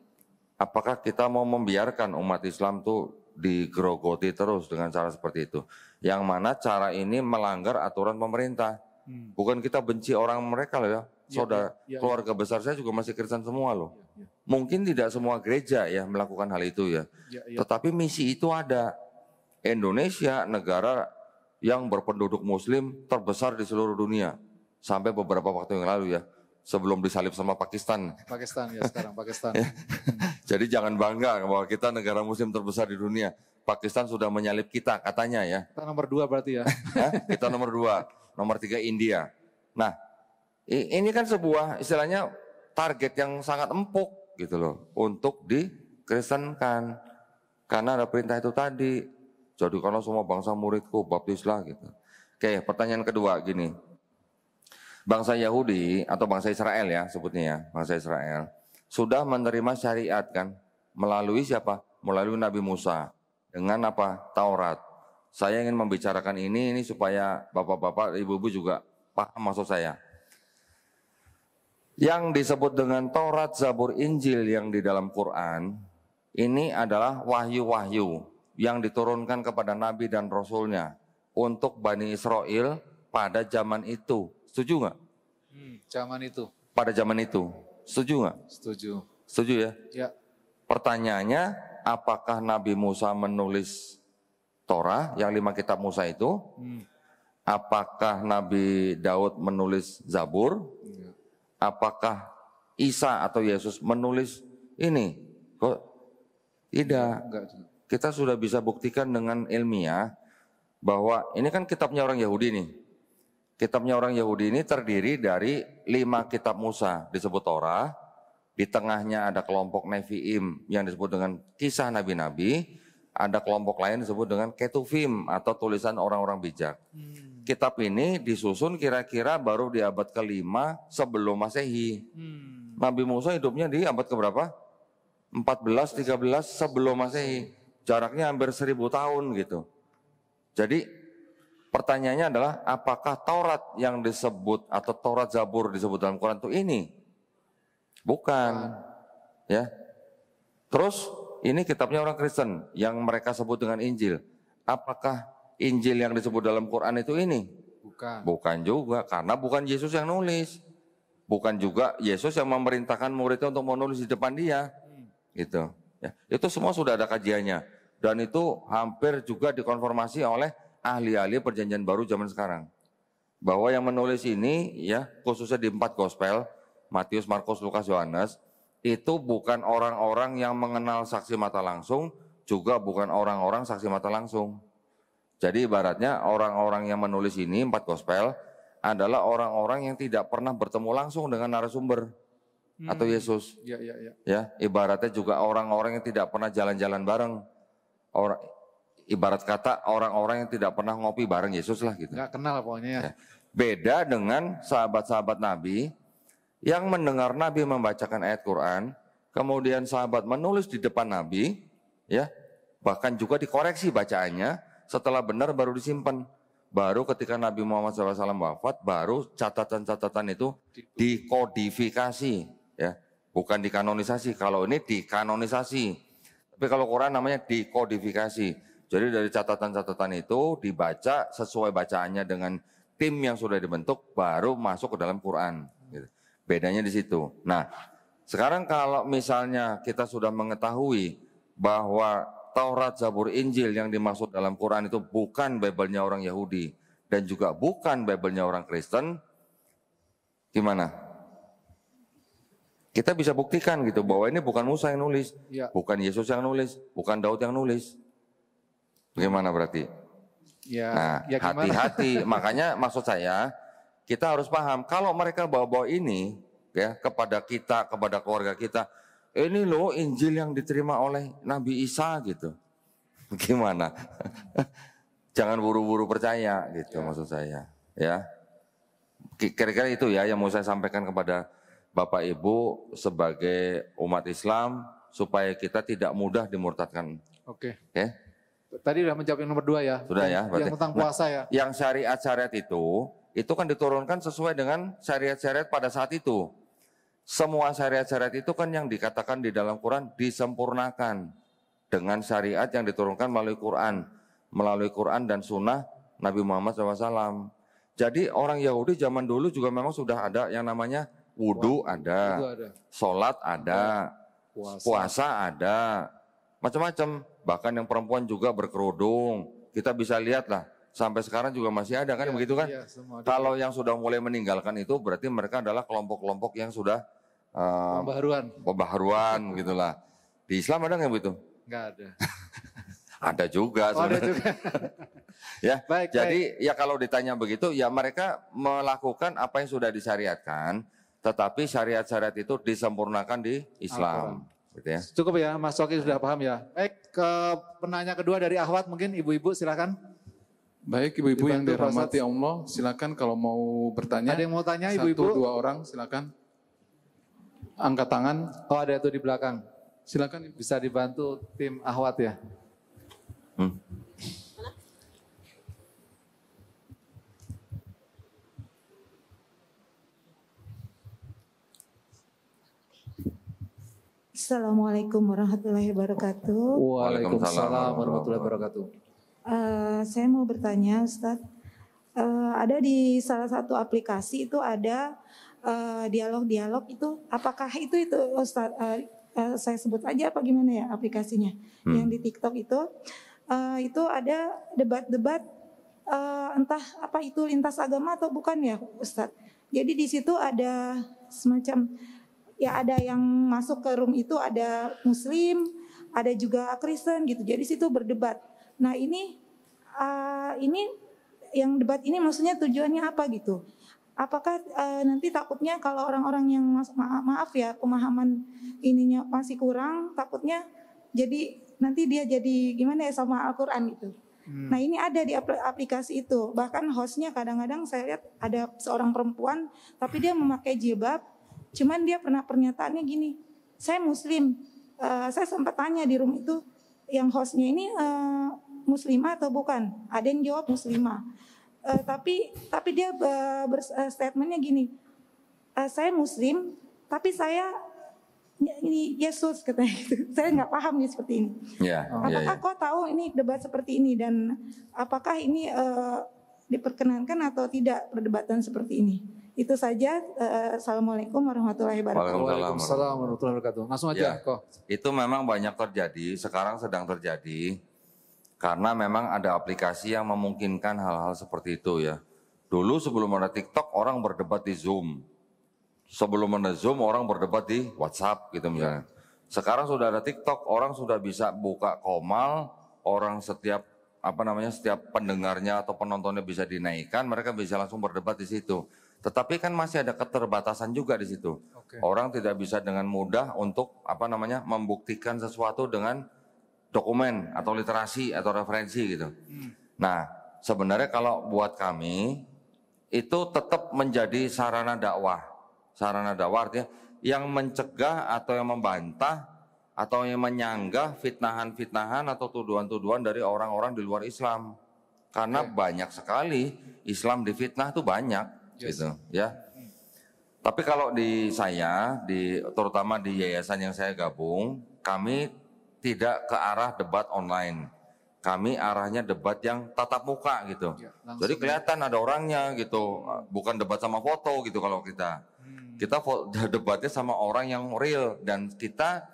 Speaker 3: apakah kita mau membiarkan umat Islam tuh digerogoti terus dengan cara seperti itu? Yang mana cara ini melanggar aturan pemerintah. Bukan kita benci orang mereka loh ya. Saudara, keluarga besar saya juga masih Kristen semua loh. Mungkin tidak semua gereja ya melakukan hal itu ya. Tetapi misi itu ada. Indonesia negara yang berpenduduk muslim terbesar di seluruh dunia. Sampai beberapa waktu yang lalu ya. Sebelum disalib sama Pakistan.
Speaker 2: Pakistan ya sekarang, Pakistan.
Speaker 3: Jadi jangan bangga bahwa kita negara muslim terbesar di dunia. Pakistan sudah menyalip kita katanya ya.
Speaker 2: Kita nomor 2 berarti ya.
Speaker 3: Kita nomor 2, nomor 3 India. Nah, ini kan sebuah istilahnya target yang sangat empuk gitu loh untuk dikristenkan. Karena ada perintah itu tadi. Jadi kalau semua bangsa muridku baptislah gitu. Oke, pertanyaan kedua gini. Bangsa Yahudi atau bangsa Israel ya sebutnya ya, bangsa Israel sudah menerima syariat kan melalui siapa? Melalui Nabi Musa dengan apa? Taurat. Saya ingin membicarakan ini supaya bapak-bapak, ibu-ibu juga paham maksud saya. Yang disebut dengan Taurat, Zabur, Injil yang di dalam Quran ini adalah wahyu-wahyu yang diturunkan kepada Nabi dan Rasulnya untuk Bani Israel pada zaman itu. Setuju nggak?
Speaker 2: Zaman itu.
Speaker 3: Pada zaman itu. Setuju nggak?
Speaker 2: Setuju.
Speaker 3: Setuju ya?
Speaker 2: Ya.
Speaker 3: Pertanyaannya, apakah Nabi Musa menulis Torah yang 5 kitab Musa itu? Apakah Nabi Daud menulis Zabur? Apakah Isa atau Yesus menulis ini? Kok tidak?
Speaker 2: Enggak.
Speaker 3: Kita sudah bisa buktikan dengan ilmiah bahwa ini kan kitabnya orang Yahudi nih. Kitabnya orang Yahudi ini terdiri dari 5 kitab Musa disebut Torah. Di tengahnya ada kelompok Nevi'im yang disebut dengan kisah nabi-nabi. Ada kelompok lain disebut dengan Ketuvim atau tulisan orang-orang bijak. Kitab ini disusun kira-kira baru di abad ke-5 sebelum Masehi. Nabi Musa hidupnya di abad keberapa? 14, 13 sebelum Masehi. Jaraknya hampir 1000 tahun gitu. Jadi pertanyaannya adalah apakah Taurat yang disebut atau Taurat Zabur disebut dalam Quran itu ini? Bukan. Ya. Terus ini kitabnya orang Kristen yang mereka sebut dengan Injil. Apakah Injil yang disebut dalam Quran itu ini?
Speaker 2: Bukan.
Speaker 3: Bukan juga, karena bukan Yesus yang nulis. Bukan juga Yesus yang memerintahkan muridnya untuk menulis di depan dia. Gitu. Ya. Itu semua sudah ada kajiannya. Dan itu hampir juga dikonfirmasi oleh ahli-ahli perjanjian baru zaman sekarang. Bahwa yang menulis ini ya khususnya di 4 gospel, Matius, Markus, Lukas, Yohanes, itu bukan orang-orang yang mengenal saksi mata langsung, juga bukan orang-orang saksi mata langsung. Jadi ibaratnya orang-orang yang menulis ini 4 gospel adalah orang-orang yang tidak pernah bertemu langsung dengan narasumber atau Yesus. Ya, ibaratnya juga orang-orang yang tidak pernah jalan-jalan bareng. Ibarat kata orang-orang yang tidak pernah ngopi bareng Yesus lah gitu.
Speaker 2: Nggak kenal pokoknya ya.
Speaker 3: Beda dengan sahabat-sahabat Nabi yang mendengar Nabi membacakan ayat Quran, kemudian sahabat menulis di depan Nabi, ya, bahkan juga dikoreksi bacaannya, setelah benar baru disimpan. Baru ketika Nabi Muhammad SAW wafat, baru catatan-catatan itu dikodifikasi, ya, bukan dikanonisasi. Kalau ini dikanonisasi, tapi kalau Quran namanya dikodifikasi. Jadi dari catatan-catatan itu dibaca sesuai bacaannya dengan tim yang sudah dibentuk, baru masuk ke dalam Quran. Gitu. Bedanya di situ. Nah, sekarang kalau misalnya kita sudah mengetahui bahwa Taurat, Zabur, Injil yang dimaksud dalam Quran itu bukan Bible-nya orang Yahudi dan juga bukan Bible-nya orang Kristen, gimana? Kita bisa buktikan gitu bahwa ini bukan Musa yang nulis, bukan Yesus yang nulis, bukan Daud yang nulis. Bagaimana berarti? Nah, hati-hati. Makanya maksud saya, kita harus paham kalau mereka bawa-bawa ini ya kepada kita, kepada keluarga kita, ini loh Injil yang diterima oleh Nabi Isa gitu. Gimana? Jangan buru-buru percaya gitu maksud saya. Ya, kira-kira itu ya yang mau saya sampaikan kepada Bapak Ibu sebagai umat Islam supaya kita tidak mudah dimurtadkan.
Speaker 2: Oke.
Speaker 3: Oke.
Speaker 2: Tadi udah menjawab yang nomor 2 ya.
Speaker 3: Sudah ya.
Speaker 2: Yang tentang puasa ya.
Speaker 3: Yang syariat-syariat itu kan diturunkan sesuai dengan syariat-syariat pada saat itu. Semua syariat-syariat itu kan yang dikatakan di dalam Quran disempurnakan dengan syariat yang diturunkan melalui Quran dan Sunnah Nabi Muhammad SAW. Jadi orang Yahudi zaman dulu juga memang sudah ada yang namanya wudhu ada, sholat ada, puasa ada, macam-macam. Bahkan yang perempuan juga berkerudung. Kita bisa lihat lah, sampai sekarang juga masih ada kan begitu kan? Iya, kalau yang sudah mulai meninggalkan itu berarti mereka adalah kelompok-kelompok yang sudah pembaharuan gitulah. Di Islam ada nggak begitu?
Speaker 2: Nggak ada.
Speaker 3: Ada juga.
Speaker 2: Ada juga.
Speaker 3: Ya, jadi ya kalau ditanya begitu, ya mereka melakukan apa yang sudah disyariatkan, tetapi syariat-syariat itu disempurnakan di Islam. Gitu ya.
Speaker 2: Cukup ya, Mas Soki sudah paham ya. Baik, ke penanya kedua dari Ahwat mungkin ibu-ibu silakan.
Speaker 1: Baik, ibu-ibu yang dirahmati Allah, silakan kalau mau bertanya.
Speaker 2: Ada yang mau tanya ibu-ibu?
Speaker 1: 1-2 orang silakan. Angkat tangan.
Speaker 2: Oh ada itu di belakang.
Speaker 1: Silakan.
Speaker 2: Bisa dibantu tim Ahwat ya.
Speaker 5: Assalamualaikum warahmatullahi wabarakatuh.
Speaker 2: Waalaikumsalam warahmatullahi wabarakatuh.
Speaker 5: Saya mau bertanya Ustadz, ada di salah satu aplikasi itu ada dialog-dialog itu, apakah itu Ustadz, saya sebut aja apa gimana ya aplikasinya, yang di TikTok itu ada debat-debat entah apa itu lintas agama atau bukan ya Ustadz. Jadi di situ ada semacam ya ada yang masuk ke room itu ada Muslim, ada juga Kristen gitu. Jadi situ berdebat. Nah ini yang debat ini maksudnya tujuannya apa gitu? Apakah nanti takutnya kalau orang-orang yang maaf ya pemahaman ininya masih kurang, takutnya jadi nanti dia jadi gimana ya sama Al-Quran gitu. Nah ini ada di aplikasi itu. Bahkan hostnya kadang-kadang saya lihat ada seorang perempuan tapi dia memakai jilbab. Cuman dia pernah pernyataannya gini, saya Muslim. Saya sempat tanya di room itu yang hostnya ini Muslimah atau bukan? Ada yang jawab Muslimah. Tapi dia statementnya gini, saya Muslim, tapi saya ini Yesus katanya gitu. Saya nggak paham nih seperti ini. Apakah kau tahu ini debat seperti ini dan apakah ini diperkenankan atau tidak perdebatan seperti ini? Itu saja. Assalamualaikum warahmatullahi wabarakatuh.
Speaker 2: Waalaikumsalam warahmatullahi wabarakatuh. Langsung aja kok.
Speaker 3: Itu memang banyak terjadi, sekarang sedang terjadi. Karena memang ada aplikasi yang memungkinkan hal-hal seperti itu ya. Dulu sebelum ada TikTok orang berdebat di Zoom. Sebelum ada Zoom orang berdebat di WhatsApp gitu misalnya. Sekarang sudah ada TikTok, orang sudah bisa buka komal, orang setiap pendengarnya atau penontonnya bisa dinaikkan, mereka bisa langsung berdebat di situ. Tetapi kan masih ada keterbatasan juga di situ. Orang tidak bisa dengan mudah untuk membuktikan sesuatu dengan dokumen atau literasi atau referensi gitu. Nah, sebenarnya kalau buat kami itu tetap menjadi sarana dakwah. sarana dakwah artinya yang mencegah atau yang membantah atau yang menyanggah fitnahan-fitnahan atau tuduhan-tuduhan dari orang-orang di luar Islam. Karena banyak sekali Islam difitnah itu banyak gitu ya. Tapi kalau di saya, terutama di yayasan yang saya gabung, kami tidak ke arah debat online. Kami arahnya debat yang tatap muka gitu. Jadi kelihatan ada orangnya gitu, bukan debat sama foto gitu kalau kita. Kita debatnya sama orang yang real dan kita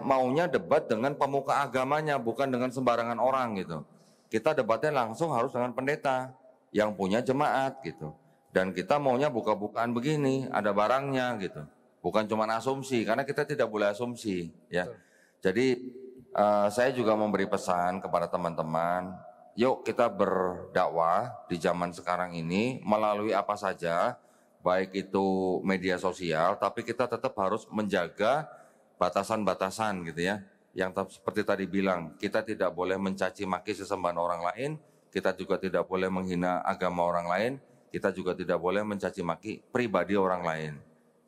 Speaker 3: maunya debat dengan pemuka agamanya, bukan dengan sembarangan orang gitu. Kita debatnya langsung harus dengan pendeta yang punya jemaat gitu. Dan kita maunya buka-bukaan begini, ada barangnya gitu. Bukan cuma asumsi, karena kita tidak boleh asumsi ya. Jadi saya juga memberi pesan kepada teman-teman, yuk kita berdakwah di zaman sekarang ini melalui apa saja, baik itu media sosial, tapi kita tetap harus menjaga batasan-batasan gitu ya. Yang seperti tadi bilang, kita tidak boleh mencaci maki sesembahan orang lain, kita juga tidak boleh menghina agama orang lain, kita juga tidak boleh mencaci maki pribadi orang lain.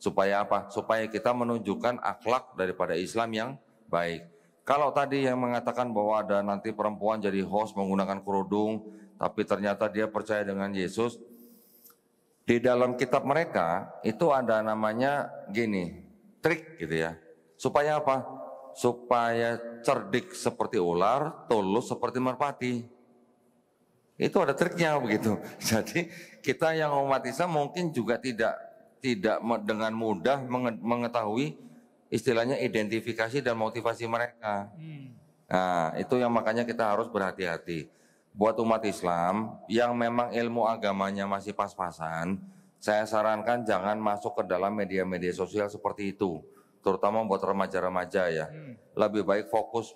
Speaker 3: Supaya apa? Supaya kita menunjukkan akhlak daripada Islam yang baik. Kalau tadi yang mengatakan bahwa ada nanti perempuan jadi host menggunakan kerudung, tapi ternyata dia percaya dengan Yesus, di dalam kitab mereka itu ada namanya gini, trik gitu ya. Supaya apa? Supaya cerdik seperti ular, tulus seperti merpati. Itu ada triknya begitu. Jadi kita yang umat Islam mungkin juga tidak dengan mudah mengetahui istilahnya identifikasi dan motivasi mereka. Nah, itu yang makanya kita harus berhati-hati. Buat umat Islam yang memang ilmu agamanya masih pas-pasan, saya sarankan jangan masuk ke dalam media-media sosial seperti itu. Terutama buat remaja-remaja ya. Lebih baik fokus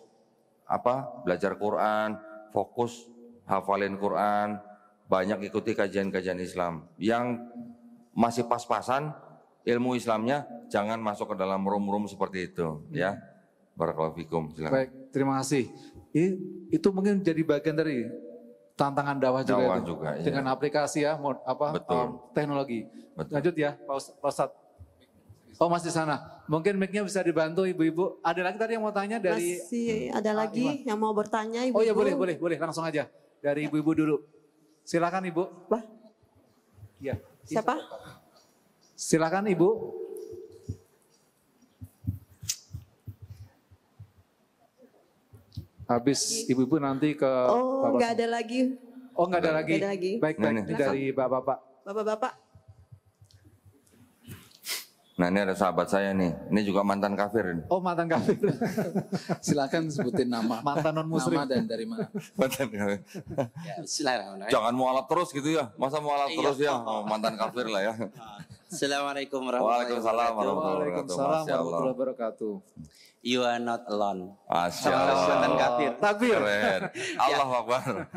Speaker 3: belajar Quran, fokus hafalin Quran, banyak ikuti kajian-kajian Islam. Yang masih pas-pasan ilmu Islamnya jangan masuk ke dalam room-room seperti itu ya. Barakallahu fikum. Silakan.
Speaker 2: Baik, terima kasih. Itu mungkin jadi bagian dari tantangan dakwah juga,
Speaker 3: iya.
Speaker 2: Dengan aplikasi ya, teknologi.
Speaker 3: Betul.
Speaker 2: Lanjut ya, Pak Ustadz. Oh, masih di sana. Mungkin mic-nya bisa dibantu ibu-ibu. Ada lagi tadi yang mau tanya dari...
Speaker 6: Masih ada lagi yang mau bertanya ibu-ibu.
Speaker 2: Oh ya boleh, langsung aja. Dari ibu-ibu dulu. Silakan ibu.
Speaker 6: Bah?
Speaker 2: Iya.
Speaker 6: Siapa?
Speaker 2: Silakan ibu. Habis ibu-ibu nanti ke
Speaker 6: Oh, nggak ada lagi.
Speaker 2: Oh, nggak ada lagi.
Speaker 6: Nggak ada lagi.
Speaker 2: Baik, ini dari bapak-bapak.
Speaker 6: Bapak-bapak.
Speaker 3: Nah, ini ada sahabat saya nih. Ini juga mantan kafir.
Speaker 2: Oh, mantan kafir.
Speaker 1: Silakan sebutin nama.
Speaker 2: Mantan non muslim.
Speaker 1: Nama dan dari mana?
Speaker 3: Mantan kafir.
Speaker 7: Ya, silakan.
Speaker 3: Jangan mualaf terus gitu ya. Masa mualaf terus ya? Mantan kafir lah ya.
Speaker 7: Assalamualaikum warahmatullahi
Speaker 3: Waalaikumsalam
Speaker 7: wabarakatuh.
Speaker 2: Waalaikumsalam warahmatullahi wabarakatuh.
Speaker 7: You are not alone.
Speaker 3: Masya
Speaker 7: Mantan
Speaker 3: Allah.
Speaker 7: kafir.
Speaker 2: Takbir.
Speaker 3: Keren. Allah Akbar.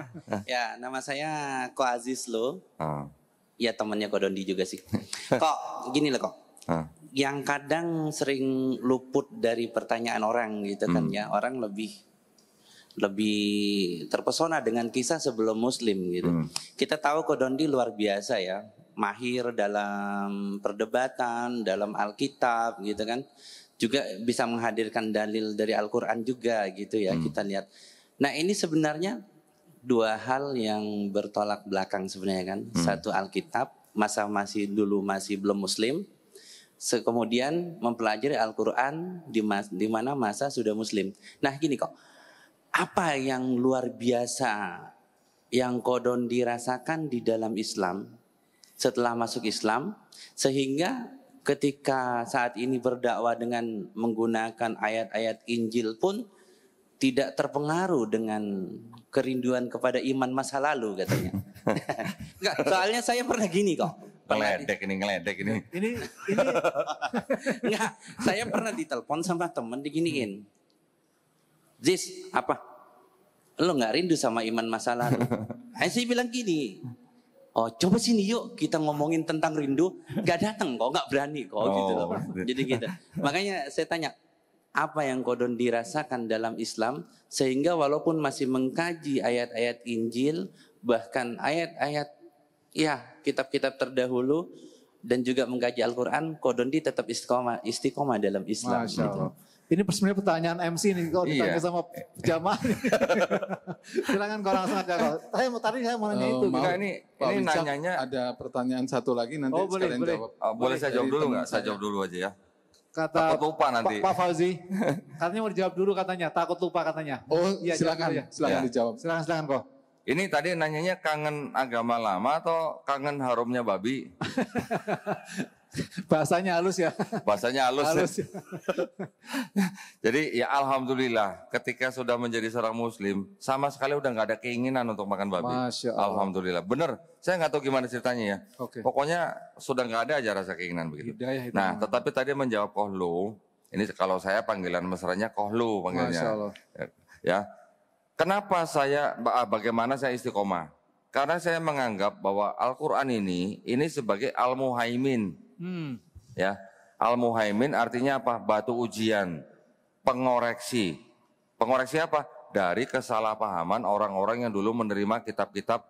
Speaker 7: Ya, nama saya Ko Aziz lo.
Speaker 3: Ah,
Speaker 7: Ya temannya Ko Dondi juga sih. Kok gini loh kok.
Speaker 3: ah.
Speaker 7: Yang kadang sering luput dari pertanyaan orang gitu kan ya. Orang lebih terpesona dengan kisah sebelum Muslim gitu. Kita tahu Ko Dondi luar biasa ya. Mahir dalam perdebatan, dalam Alkitab gitu kan. Juga bisa menghadirkan dalil dari Al-Quran juga gitu ya, kita lihat. Nah ini sebenarnya dua hal yang bertolak belakang sebenarnya kan. Satu Alkitab, masih belum Muslim. Kemudian mempelajari Al-Quran di mana masa sudah Muslim. Nah gini kok, apa yang luar biasa yang Ko Dondi dirasakan di dalam Islam setelah masuk Islam sehingga ketika saat ini berdakwah dengan menggunakan ayat-ayat Injil pun tidak terpengaruh dengan kerinduan kepada iman masa lalu katanya. Enggak, soalnya saya pernah gini kok.
Speaker 3: Ngeledek ini.
Speaker 2: Ini
Speaker 7: Enggak, saya pernah ditelepon sama temen diginiin. Ziz, apa? Lo nggak rindu sama iman masa lalu? Saya bilang gini. Oh coba sini yuk kita ngomongin tentang rindu. Gak datang kok, gak berani kok gitu loh. Jadi gitu. Makanya saya tanya, apa yang Ko Dondi dirasakan dalam Islam sehingga walaupun masih mengkaji ayat-ayat Injil, bahkan ayat-ayat ya kitab-kitab terdahulu, dan juga mengkaji Al-Quran, Kodondi tetap istiqomah dalam Islam.
Speaker 2: Masya Allah. Ini sebenarnya pertanyaan MC nih, kalau ditanya sama jamaah. Silakan kau langsung aja kau. Tadi saya mau nanya itu.
Speaker 3: Enggak, ini
Speaker 1: Wicak,
Speaker 3: nanyanya.
Speaker 1: ada pertanyaan satu lagi nanti
Speaker 2: boleh,
Speaker 1: sekalian
Speaker 2: boleh.
Speaker 1: jawab.
Speaker 3: Boleh saya jawab
Speaker 1: Dari
Speaker 3: dulu
Speaker 1: teman
Speaker 3: nggak? Saya jawab dulu aja ya.
Speaker 2: Kata
Speaker 3: Takut lupa nanti.
Speaker 2: Pak Fauzi, katanya mau dijawab dulu katanya, takut lupa katanya.
Speaker 1: Oh,
Speaker 2: Iya,
Speaker 1: silakan,
Speaker 2: jawab dulu ya.
Speaker 1: silakan
Speaker 3: Ya.
Speaker 1: dijawab.
Speaker 2: Silakan kok.
Speaker 3: Ini tadi nanyanya kangen agama lama atau kangen harumnya babi?
Speaker 2: Bahasanya halus ya.
Speaker 3: Bahasanya halus.
Speaker 2: Halus.
Speaker 3: Jadi ya alhamdulillah ketika sudah menjadi seorang muslim sama sekali udah nggak ada keinginan untuk makan babi.
Speaker 2: Masya Allah.
Speaker 3: Alhamdulillah. Bener. Saya nggak tahu gimana ceritanya ya.
Speaker 2: Oke.
Speaker 3: Pokoknya sudah nggak ada aja rasa keinginan begitu.
Speaker 2: Hidayah itu.
Speaker 3: Nah, tetapi tadi menjawab kohlu. Ini kalau saya panggilan mesranya kohlu panggilnya.
Speaker 2: Masya Allah.
Speaker 3: Ya. Kenapa bagaimana saya istiqomah? Karena saya menganggap bahwa Al-Quran ini sebagai al-muhaimin. Ya, al-muhaimin artinya apa? Batu ujian, pengoreksi. Pengoreksi apa? Dari kesalahpahaman orang-orang yang dulu menerima kitab-kitab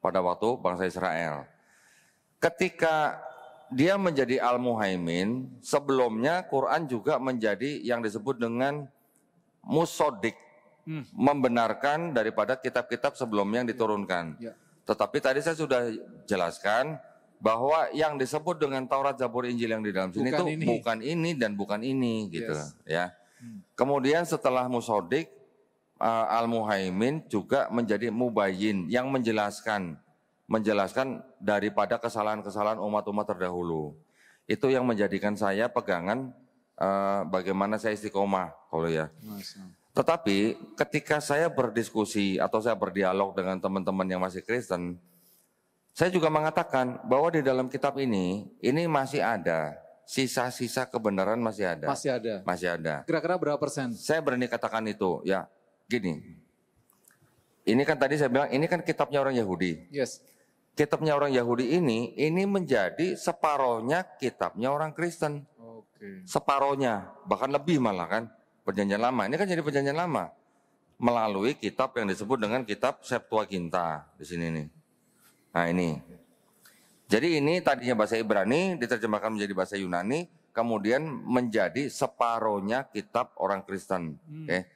Speaker 3: pada waktu bangsa Israel. Ketika dia menjadi al-muhaimin, sebelumnya Quran juga menjadi yang disebut dengan musodik, membenarkan daripada kitab-kitab sebelumnya yang diturunkan.
Speaker 2: Ya.
Speaker 3: Tetapi tadi saya sudah jelaskan bahwa yang disebut dengan Taurat, Zabur, Injil yang di dalam sini itu bukan ini dan bukan ini gitu ya. Kemudian setelah musodik, al-muhaimin juga menjadi mubayyin yang menjelaskan daripada kesalahan-kesalahan umat-umat terdahulu. Itu yang menjadikan saya pegangan bagaimana saya istiqomah kalau ya. Tetapi ketika saya berdiskusi atau saya berdialog dengan teman-teman yang masih Kristen, saya juga mengatakan bahwa di dalam kitab ini masih ada sisa-sisa kebenaran masih ada.
Speaker 2: Masih ada.
Speaker 3: Masih ada.
Speaker 2: Kira-kira berapa persen?
Speaker 3: Saya berani katakan itu, ya. Gini. Ini kan tadi saya bilang ini kan kitabnya orang Yahudi.
Speaker 2: Yes.
Speaker 3: Kitabnya orang Yahudi ini menjadi separohnya kitabnya orang Kristen.
Speaker 2: Oke.
Speaker 3: Separohnya, bahkan lebih malah kan. Perjanjian lama. Ini kan jadi perjanjian lama. Melalui kitab yang disebut dengan kitab Septuaginta di sini nih. Nah ini, jadi ini tadinya bahasa Ibrani diterjemahkan menjadi bahasa Yunani, kemudian menjadi separohnya kitab orang Kristen. Oke.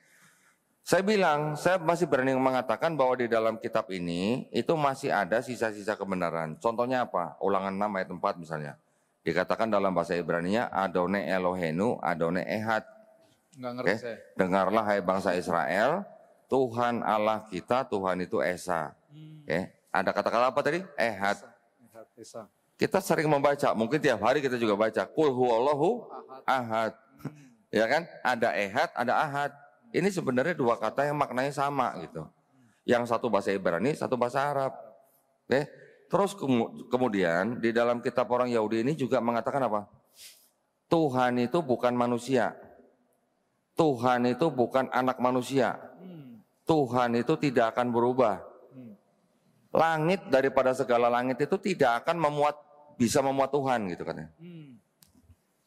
Speaker 3: Saya masih berani mengatakan bahwa di dalam kitab ini itu masih ada sisa-sisa kebenaran. Contohnya apa? Ulangan 6 ayat 4 misalnya. Dikatakan dalam bahasa Ibraninya Adone Elohenu, Adone Ehad.
Speaker 2: Nggak ngerti saya.
Speaker 3: Dengarlah hai bangsa Israel, Tuhan Allah kita, Tuhan itu Esa. Oke. Ada kata-kata apa tadi? Ehad.
Speaker 2: Esa.
Speaker 3: Kita sering membaca, mungkin tiap hari kita juga baca. Qul huwallahu ahad. Ya kan? Ada ehad, ada ahad. Ini sebenarnya dua kata yang maknanya sama gitu. Yang satu bahasa Ibrani, satu bahasa Arab. Oke. Terus kemudian di dalam kitab orang Yahudi ini juga mengatakan apa? Tuhan itu bukan manusia. Tuhan itu bukan anak manusia. Tuhan itu tidak akan berubah. Langit daripada segala langit itu tidak akan bisa memuat Tuhan gitu katanya.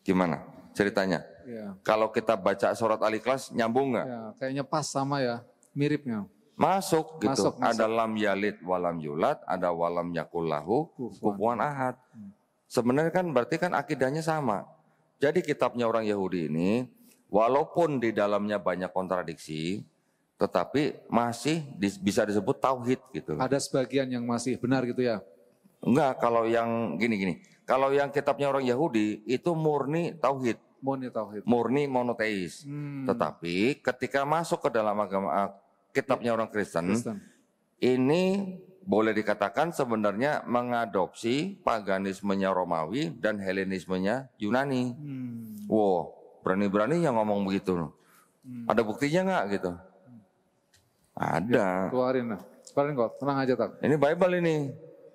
Speaker 3: Gimana ceritanya?
Speaker 2: Ya.
Speaker 3: Kalau kita baca surat Al-Ikhlas nyambung nggak?
Speaker 2: Ya, kayaknya pas sama ya, miripnya.
Speaker 3: Masuk gitu.
Speaker 2: Masuk.
Speaker 3: Ada lam yalid walam yulat, ada walam yakullahu kufuwan ahad. Sebenarnya kan berarti kan akidahnya sama. Jadi kitabnya orang Yahudi ini walaupun di dalamnya banyak kontradiksi, tetapi masih bisa disebut tauhid gitu.
Speaker 2: Ada sebagian yang masih benar gitu ya?
Speaker 3: Enggak, kalau yang gini. Kalau yang kitabnya orang Yahudi itu murni tauhid.
Speaker 2: Murni tauhid.
Speaker 3: Murni monoteis. Tetapi ketika masuk ke dalam agama kitabnya orang Kristen, ini boleh dikatakan sebenarnya mengadopsi paganismenya Romawi dan Helenismenya Yunani. Wow, berani-beraninya ngomong begitu. Ada buktinya nggak gitu? Ada.
Speaker 2: Keluarin lah. Keluarin kok, tenang aja tak.
Speaker 3: Ini Bible ini.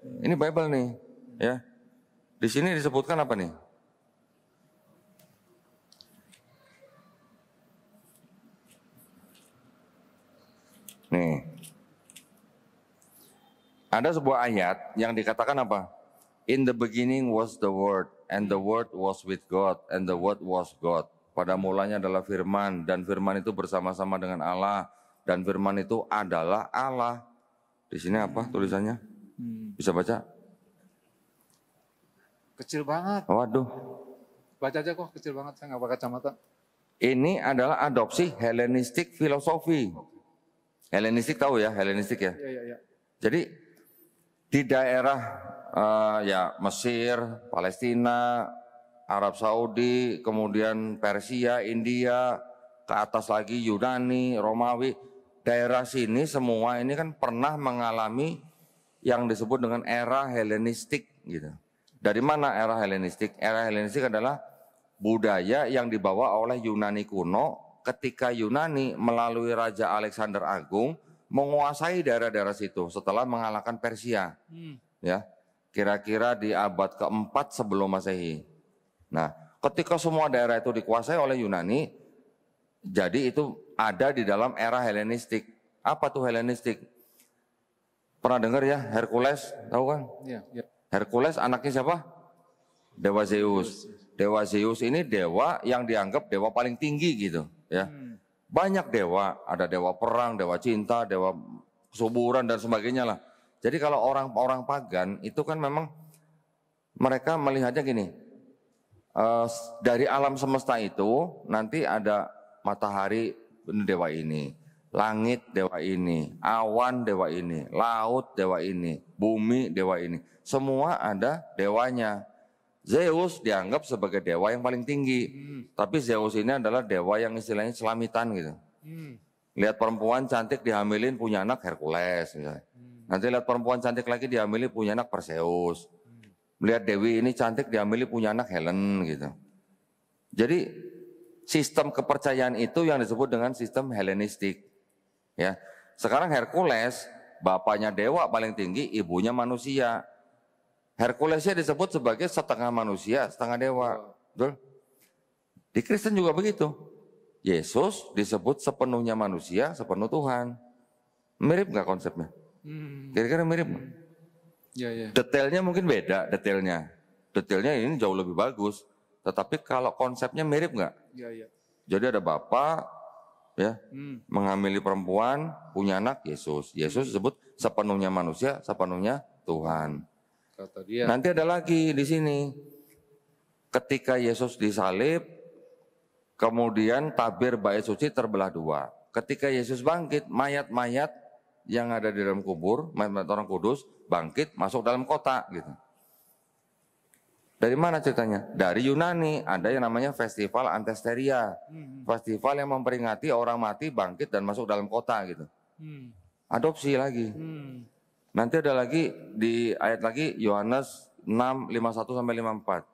Speaker 3: Ini Bible nih, ya. Di sini disebutkan apa nih? Nih. Ada sebuah ayat yang dikatakan apa? In the beginning was the word, and the word was with God, and the word was God. Pada mulanya adalah firman, dan firman itu bersama-sama dengan Allah, dan firman itu adalah Allah. Di sini apa tulisannya? Bisa baca?
Speaker 2: Kecil banget.
Speaker 3: Waduh.
Speaker 2: Baca aja kok, kecil banget. Saya nggak pakai kacamata.
Speaker 3: Ini adalah adopsi Hellenistik filosofi. Hellenistik tahu ya, Hellenistik ya.
Speaker 2: Iya.
Speaker 3: Jadi di daerah ya Mesir, Palestina, Arab Saudi, kemudian Persia, India, ke atas lagi Yunani, Romawi, daerah sini semua ini kan pernah mengalami yang disebut dengan era Helenistik gitu. Dari mana era Helenistik? Era Helenistik adalah budaya yang dibawa oleh Yunani kuno ketika Yunani melalui Raja Alexander Agung menguasai daerah-daerah situ setelah mengalahkan Persia. Ya, kira-kira di abad keempat sebelum Masehi. Nah, ketika semua daerah itu dikuasai oleh Yunani, jadi itu ada di dalam era Helenistik. Apa tuh Helenistik? Pernah dengar ya Hercules, tahu kan?
Speaker 2: Iya.
Speaker 3: Hercules anaknya siapa? Dewa Zeus. Dewa Zeus ini dewa yang dianggap dewa paling tinggi gitu, ya. Banyak dewa, ada dewa perang, dewa cinta, dewa kesuburan dan sebagainya lah. Jadi kalau orang-orang pagan itu kan memang mereka melihatnya gini, dari alam semesta itu nanti ada matahari dewa ini, langit dewa ini, awan dewa ini, laut dewa ini, bumi dewa ini. Semua ada dewanya. Zeus dianggap sebagai dewa yang paling tinggi. Tapi Zeus ini adalah dewa yang istilahnya selamitan gitu. Lihat perempuan cantik dihamilin punya anak Hercules misalnya. Nanti lihat perempuan cantik lagi dihamilin punya anak Perseus. Melihat Dewi ini cantik dihamilin punya anak Helen gitu. Jadi sistem kepercayaan itu yang disebut dengan sistem Helenistik. Ya, sekarang Hercules, bapaknya dewa paling tinggi, ibunya manusia. Herculesnya disebut sebagai setengah manusia, setengah dewa. Betul? Di Kristen juga begitu. Yesus disebut sepenuhnya manusia, sepenuh Tuhan. Mirip nggak konsepnya? Kira-kira mirip nggak?
Speaker 2: Iya.
Speaker 3: Detailnya mungkin beda, detailnya. Detailnya ini jauh lebih bagus. Tetapi kalau konsepnya mirip nggak?
Speaker 2: Iya.
Speaker 3: Jadi ada bapak, ya, menghamili perempuan, punya anak Yesus. Yesus disebut sepenuhnya manusia, sepenuhnya Tuhan.
Speaker 2: Kata dia.
Speaker 3: Nanti ada lagi di sini. Ketika Yesus disalib, kemudian tabir bait suci terbelah dua. Ketika Yesus bangkit, mayat-mayat yang ada di dalam kubur, mayat-mayat orang kudus, bangkit masuk dalam kota gitu. Dari mana ceritanya? Dari Yunani, ada yang namanya Festival Antesteria. Festival yang memperingati orang mati bangkit dan masuk dalam kota gitu. Adopsi lagi. Nanti ada lagi di ayat lagi Yohanes 6:51 sampai 54.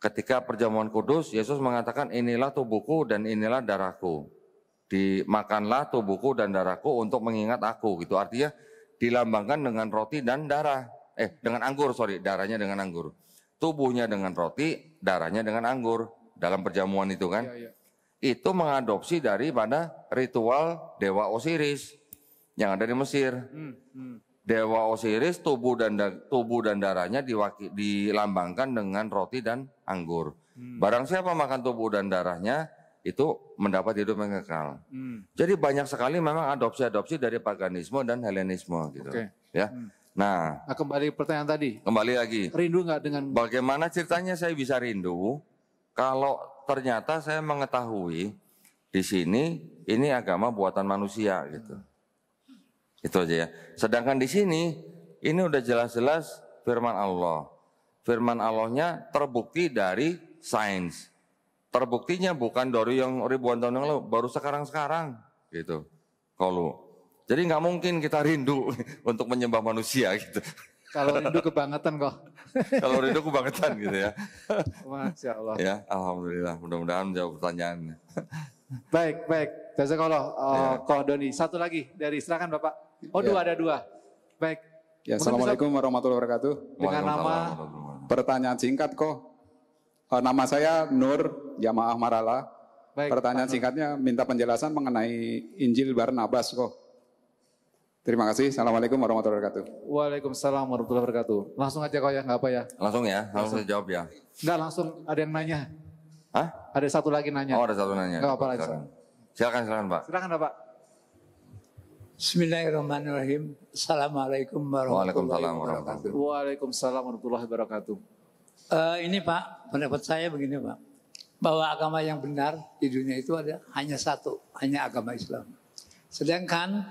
Speaker 3: Ketika perjamuan kudus, Yesus mengatakan inilah tubuhku dan inilah darahku. Dimakanlah tubuhku dan darahku untuk mengingat aku gitu. Artinya dilambangkan dengan roti dan darah. Dengan anggur, darahnya dengan anggur. Tubuhnya dengan roti, darahnya dengan anggur dalam perjamuan itu kan. Itu mengadopsi daripada ritual Dewa Osiris yang ada di Mesir. Dewa Osiris tubuh dan darahnya dilambangkan dengan roti dan anggur. Barang siapa makan tubuh dan darahnya itu mendapat hidup yang kekal. Jadi banyak sekali memang adopsi-adopsi dari paganisme dan Helenisme gitu. Ya. Nah,
Speaker 2: kembali pertanyaan tadi.
Speaker 3: Kembali lagi.
Speaker 2: Rindu nggak dengan?
Speaker 3: Bagaimana ceritanya saya bisa rindu kalau ternyata saya mengetahui di sini ini agama buatan manusia gitu. Itu aja ya. Sedangkan di sini ini udah jelas-jelas firman Allah. Firman Allahnya terbukti dari sains. Terbuktinya bukan dari yang ribuan tahun yang lalu, baru sekarang-sekarang gitu. Jadi nggak mungkin kita rindu untuk menyembah manusia gitu.
Speaker 2: Kalau rindu kebangetan kok.
Speaker 3: Kalau rindu kebangetan gitu ya.
Speaker 2: Masya Allah.
Speaker 3: Ya, alhamdulillah. Mudah-mudahan menjawab pertanyaannya.
Speaker 2: Baik. Jazakallah, Ko Doni. Satu lagi dari silakan Bapak. Ada dua. Baik.
Speaker 8: Ya, Assalamualaikum warahmatullahi wabarakatuh.
Speaker 2: Dengan nama
Speaker 8: pertanyaan singkat kok. Nama saya Nur Jamaah Marala.
Speaker 2: Baik,
Speaker 8: pertanyaan singkatnya minta penjelasan mengenai Injil Barnabas kok. Terima kasih. Assalamualaikum warahmatullahi wabarakatuh.
Speaker 2: Waalaikumsalam warahmatullahi wabarakatuh. Langsung aja kok ya, nggak apa ya?
Speaker 3: Langsung ya, langsung jawab ya.
Speaker 2: Enggak, langsung ada yang nanya.
Speaker 3: Hah?
Speaker 2: Ada satu lagi nanya.
Speaker 3: Oh, ada satu nanya.
Speaker 2: Nggak apa-apa langsung.
Speaker 3: Silakan Pak.
Speaker 2: Silakan Pak.
Speaker 9: Bismillahirrahmanirrahim. Assalamualaikum warahmatullahi wabarakatuh.
Speaker 2: Waalaikumsalam warahmatullahi wabarakatuh.
Speaker 9: Ini Pak, pendapat saya begini Pak, bahwa agama yang benar di dunia itu ada hanya satu, hanya agama Islam. Sedangkan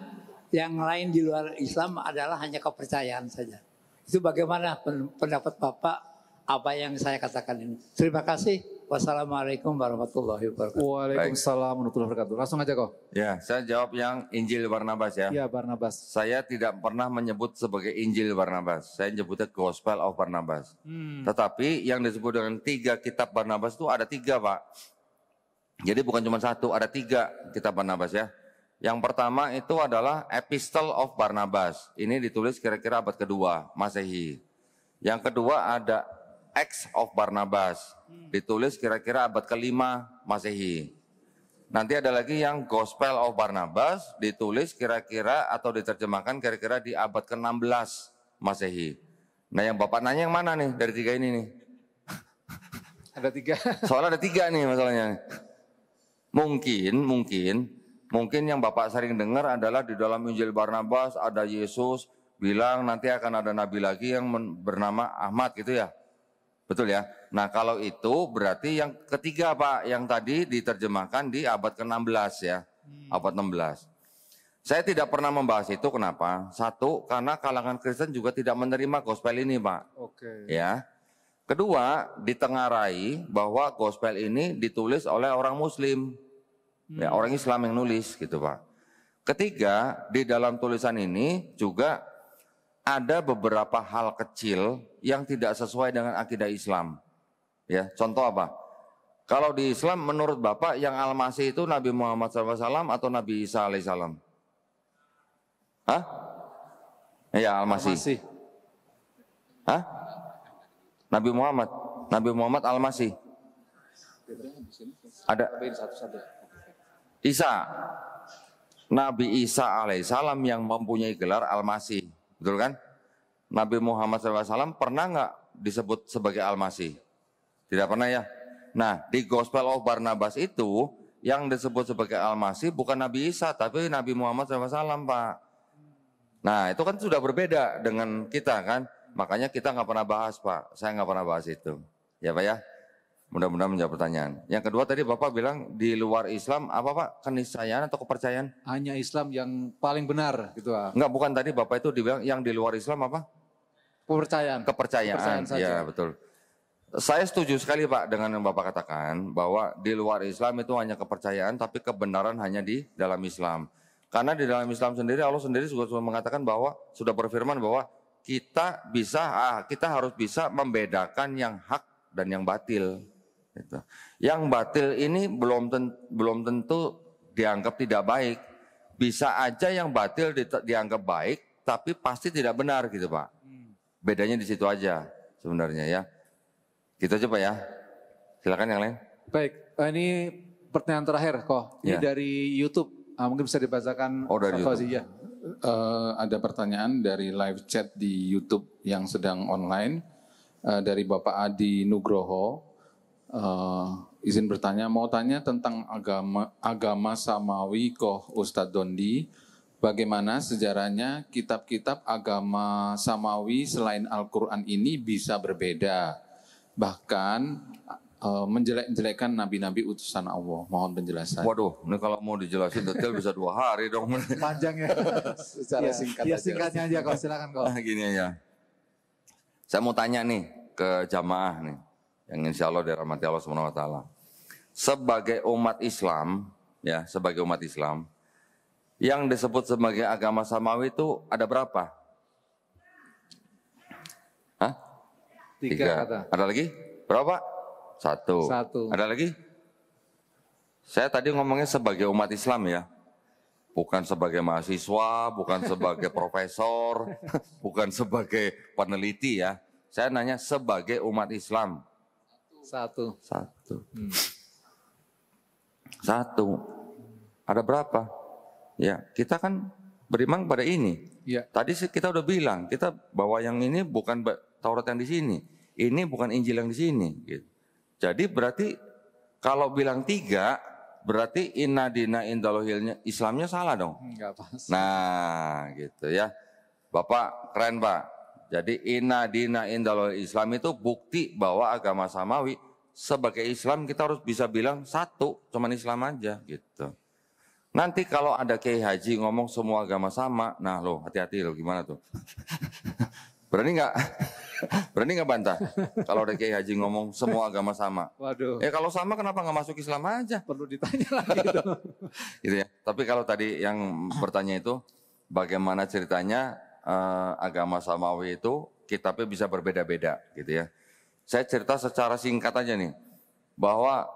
Speaker 9: yang lain di luar Islam adalah hanya kepercayaan saja. Itu bagaimana pendapat Bapak apa yang saya katakan ini. Terima kasih. Wassalamualaikum warahmatullahi wabarakatuh.
Speaker 2: Waalaikumsalam warahmatullahi wabarakatuh. Langsung aja kok.
Speaker 3: Ya, saya jawab yang Injil Barnabas ya.
Speaker 2: Iya, Barnabas.
Speaker 3: Saya tidak pernah menyebut sebagai Injil Barnabas. Saya menyebutnya Gospel of Barnabas. Tetapi yang disebut dengan 3 kitab Barnabas itu ada 3 Pak. Jadi bukan cuma 1, ada 3 kitab Barnabas ya. Yang pertama itu adalah Epistle of Barnabas. Ini ditulis kira-kira abad kedua Masehi. Yang kedua ada Acts of Barnabas. Ditulis kira-kira abad ke-5 Masehi. Nanti ada lagi yang Gospel of Barnabas, ditulis kira-kira atau diterjemahkan kira-kira di abad ke-16 Masehi. Nah yang Bapak nanya yang mana nih dari 3 ini nih?
Speaker 2: Ada 3.
Speaker 3: Soalnya ada 3 nih masalahnya. Mungkin yang Bapak sering dengar adalah di dalam Injil Barnabas ada Yesus bilang nanti akan ada nabi lagi yang bernama Ahmad gitu ya. Betul ya? Nah kalau itu berarti yang ketiga Pak, yang tadi diterjemahkan di abad ke-16 ya, abad 16. Saya tidak pernah membahas itu, kenapa? Satu, karena kalangan Kristen juga tidak menerima gospel ini Pak.
Speaker 2: Oke.
Speaker 3: Ya. Kedua, ditengarai bahwa gospel ini ditulis oleh orang Muslim, ya, orang Islam yang nulis gitu Pak. Ketiga, di dalam tulisan ini juga ada beberapa hal kecil yang tidak sesuai dengan akidah Islam. Ya, contoh apa? Kalau di Islam menurut Bapak yang Al-Masih itu Nabi Muhammad SAW atau Nabi Isa alaihissalam? Hah? Ya, Al-Masih. Hah? Nabi Muhammad Al-Masih. Ada Isa. Nabi Isa alaihissalam yang mempunyai gelar Al-Masih. Betul kan? Nabi Muhammad SAW pernah nggak disebut sebagai Al-Masih? Tidak pernah ya? Nah, di Gospel of Barnabas itu yang disebut sebagai Al-Masih bukan Nabi Isa, tapi Nabi Muhammad SAW Pak. Nah, itu kan sudah berbeda dengan kita kan? Makanya kita nggak pernah bahas Pak. Saya nggak pernah bahas itu. Ya Pak ya? Mudah-mudahan menjawab pertanyaan. Yang kedua tadi Bapak bilang di luar Islam apa Pak? Keniscayaan atau kepercayaan?
Speaker 2: Hanya Islam yang paling benar gitu Pak.
Speaker 3: Enggak, bukan tadi Bapak itu dibilang yang di luar Islam apa?
Speaker 2: Kepercayaan.
Speaker 3: Kepercayaan
Speaker 2: saja.
Speaker 3: Ya betul. Saya setuju sekali Pak dengan yang Bapak katakan bahwa di luar Islam itu hanya kepercayaan tapi kebenaran hanya di dalam Islam. Karena di dalam Islam sendiri Allah sendiri juga sudah mengatakan bahwa sudah berfirman bahwa kita harus bisa membedakan yang hak dan yang batil. Gitu. Yang batil ini belum tentu dianggap tidak baik. Bisa aja yang batil dianggap baik, tapi pasti tidak benar gitu Pak. Bedanya di situ aja sebenarnya ya. Gitu aja Pak ya. Silakan yang lain.
Speaker 2: Baik, ini pertanyaan terakhir kok. Ini
Speaker 3: Ya.
Speaker 2: dari YouTube. Mungkin bisa dibacakan.
Speaker 3: Oh dari YouTube.
Speaker 2: Ya.
Speaker 1: Ada pertanyaan dari live chat di YouTube yang sedang online dari Bapak Adi Nugroho. Izin bertanya, mau tanya tentang agama Samawi Koh Ustadz Dondi. Bagaimana sejarahnya kitab-kitab agama Samawi selain Al-Quran ini bisa berbeda, bahkan menjelek-jelekkan nabi-nabi utusan Allah. Mohon penjelasan.
Speaker 3: Waduh, ini kalau mau dijelasin detail bisa 2 hari dong.
Speaker 2: Panjang ya.
Speaker 1: Secara singkat
Speaker 2: ya,
Speaker 1: aja.
Speaker 2: singkatnya aja kok, silakan kok.
Speaker 3: Gini aja. Saya mau tanya nih ke jamaah nih, yang insya Allah dirahmati Allah SWT. Sebagai umat Islam, ya sebagai umat Islam, yang disebut sebagai agama Samawi itu ada berapa? Hah?
Speaker 2: 3 kata.
Speaker 3: Ada lagi? Berapa? 1. Ada lagi? Saya tadi ngomongnya sebagai umat Islam ya. Bukan sebagai mahasiswa, bukan sebagai profesor, bukan sebagai peneliti ya. Saya nanya sebagai umat Islam.
Speaker 2: 1.
Speaker 3: 1. Ada berapa? Ya, kita kan beriman pada ini.
Speaker 2: Ya.
Speaker 3: Tadi kita udah bilang, kita bahwa yang ini bukan Taurat yang di sini. Ini bukan Injil yang di sini. Gitu. Jadi berarti kalau bilang 3, berarti inna dina indalohilnya Islamnya salah dong.
Speaker 2: Enggak pas.
Speaker 3: Nah gitu ya. Bapak keren Pak. Jadi inna dina indal Islam itu bukti bahwa agama samawi sebagai Islam kita harus bisa bilang satu, cuman Islam aja gitu. Nanti kalau ada Kiai Haji ngomong semua agama sama, nah lo hati-hati lo gimana tuh? Berani nggak? Berani nggak bantah? Kalau ada Kiai Haji ngomong semua agama sama.
Speaker 2: Waduh.
Speaker 3: Kalau sama kenapa nggak masuk Islam aja?
Speaker 2: Perlu ditanya lagi dong.
Speaker 3: Gitu ya. Tapi kalau tadi yang bertanya itu bagaimana ceritanya agama samawi itu kitabnya bisa berbeda-beda gitu ya. Saya cerita secara singkat aja nih bahwa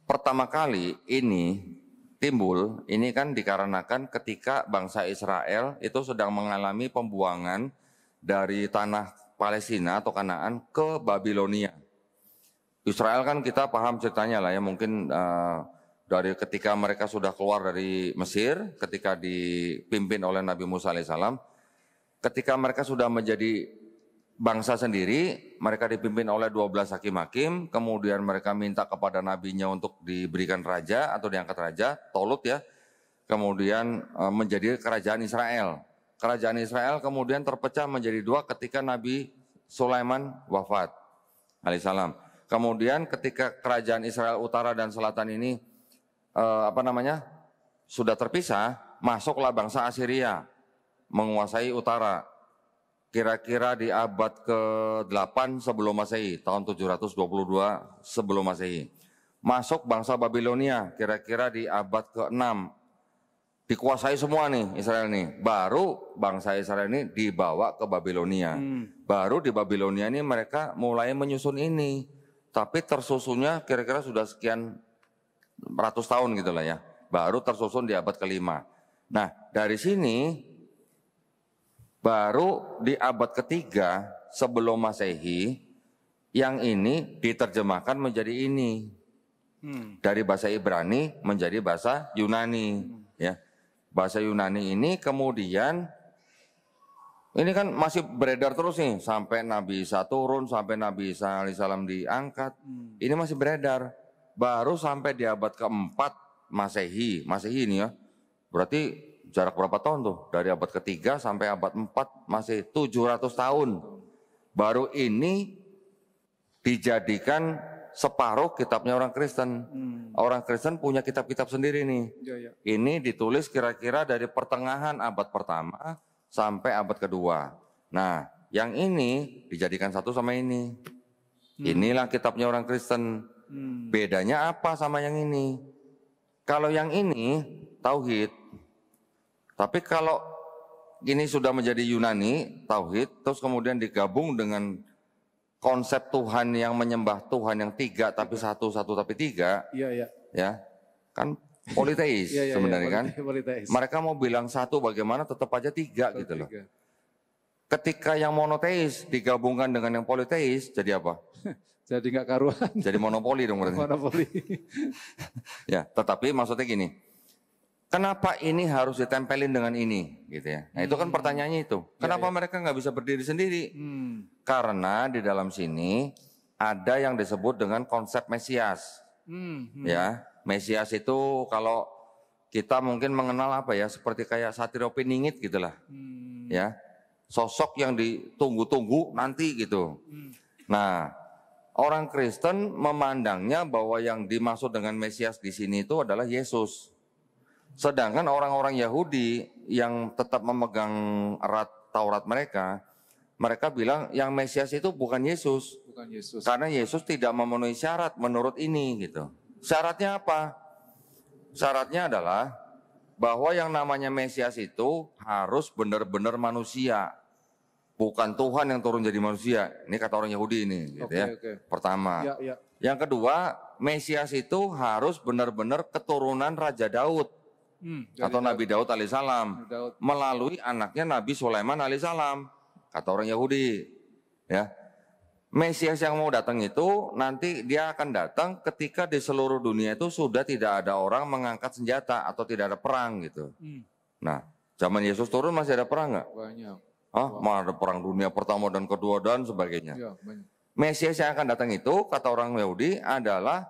Speaker 3: pertama kali ini timbul ini kan dikarenakan ketika bangsa Israel itu sedang mengalami pembuangan dari tanah Palestina atau Kanaan ke Babilonia. Israel kan kita paham ceritanya lah ya, mungkin dari ketika mereka sudah keluar dari Mesir, ketika dipimpin oleh Nabi Musa alaihissalam, ketika mereka sudah menjadi bangsa sendiri, mereka dipimpin oleh 12 hakim-hakim, kemudian mereka minta kepada nabinya untuk diberikan raja atau diangkat raja, Tolut ya, kemudian menjadi kerajaan Israel. Kerajaan Israel kemudian terpecah menjadi dua ketika Nabi Sulaiman wafat alaihissalam. Kemudian ketika kerajaan Israel utara dan selatan ini sudah terpisah, masuklah bangsa Assyria menguasai utara. Kira-kira di abad ke-8 sebelum Masehi, tahun 722 sebelum Masehi. Masuk bangsa Babilonia, kira-kira di abad ke-6. Dikuasai semua nih Israel nih. Baru bangsa Israel ini dibawa ke Babilonia. Baru di Babilonia ini mereka mulai menyusun ini. Tapi tersusunnya kira-kira sudah sekian ratus tahun gitu lah ya. Baru tersusun di abad ke-5. Nah dari sini baru di abad ketiga sebelum Masehi yang ini diterjemahkan menjadi ini. Dari bahasa Ibrani menjadi bahasa Yunani ya. Bahasa Yunani ini kemudian ini kan masih beredar terus nih sampai Nabi Isa turun, sampai Nabi Isa alaihissalam diangkat. Ini masih beredar. Baru sampai di abad keempat Masehi ini ya. Berarti jarak berapa tahun tuh? Dari abad ketiga sampai abad 4 masih 700 tahun. Baru ini dijadikan separuh kitabnya orang Kristen. Orang Kristen punya kitab-kitab sendiri nih. Ini ditulis kira-kira dari pertengahan abad pertama sampai abad kedua. Nah, yang ini dijadikan satu sama ini. Inilah kitabnya orang Kristen. Bedanya apa sama yang ini? Kalau yang ini tauhid. Tapi kalau ini sudah menjadi Yunani, tauhid, terus kemudian digabung dengan konsep Tuhan yang menyembah Tuhan yang tiga tapi satu tapi tiga, ya kan politeis sebenarnya kan. Mereka mau bilang satu bagaimana tetap aja tiga gitu loh. Ketika yang monoteis digabungkan dengan yang politeis jadi apa?
Speaker 2: Jadi nggak karuan.
Speaker 3: Jadi monopoli dong berarti.
Speaker 2: Monopoli.
Speaker 3: Ya, tetapi maksudnya gini. Kenapa ini harus ditempelin dengan ini, gitu ya? Nah itu kan pertanyaannya itu. Kenapa mereka nggak bisa berdiri sendiri? Karena di dalam sini ada yang disebut dengan konsep Mesias. Ya, Mesias itu kalau kita mungkin mengenal apa ya, seperti kayak Satiropiningit gitulah. Ya, sosok yang ditunggu-tunggu nanti gitu. Nah, orang Kristen memandangnya bahwa yang dimaksud dengan Mesias di sini itu adalah Yesus. Sedangkan orang-orang Yahudi yang tetap memegang erat Taurat mereka bilang yang Mesias itu bukan Yesus.
Speaker 2: Bukan Yesus.
Speaker 3: Karena Yesus tidak memenuhi syarat menurut ini gitu. Syaratnya apa? Syaratnya adalah bahwa yang namanya Mesias itu harus benar-benar manusia. Bukan Tuhan yang turun jadi manusia. Ini kata orang Yahudi ini gitu ya. Pertama. Yang kedua, Mesias itu harus benar-benar keturunan Raja Daud. Atau Nabi Daud alaihissalam melalui anaknya Nabi Sulaiman alaihissalam, kata orang Yahudi ya. Mesias yang mau datang itu nanti dia akan datang ketika di seluruh dunia itu sudah tidak ada orang mengangkat senjata atau tidak ada perang gitu. Nah zaman Yesus turun masih ada perang nggak?
Speaker 2: Banyak.
Speaker 3: Mau ada perang dunia pertama dan kedua dan sebagainya. Mesias yang akan datang itu kata orang Yahudi adalah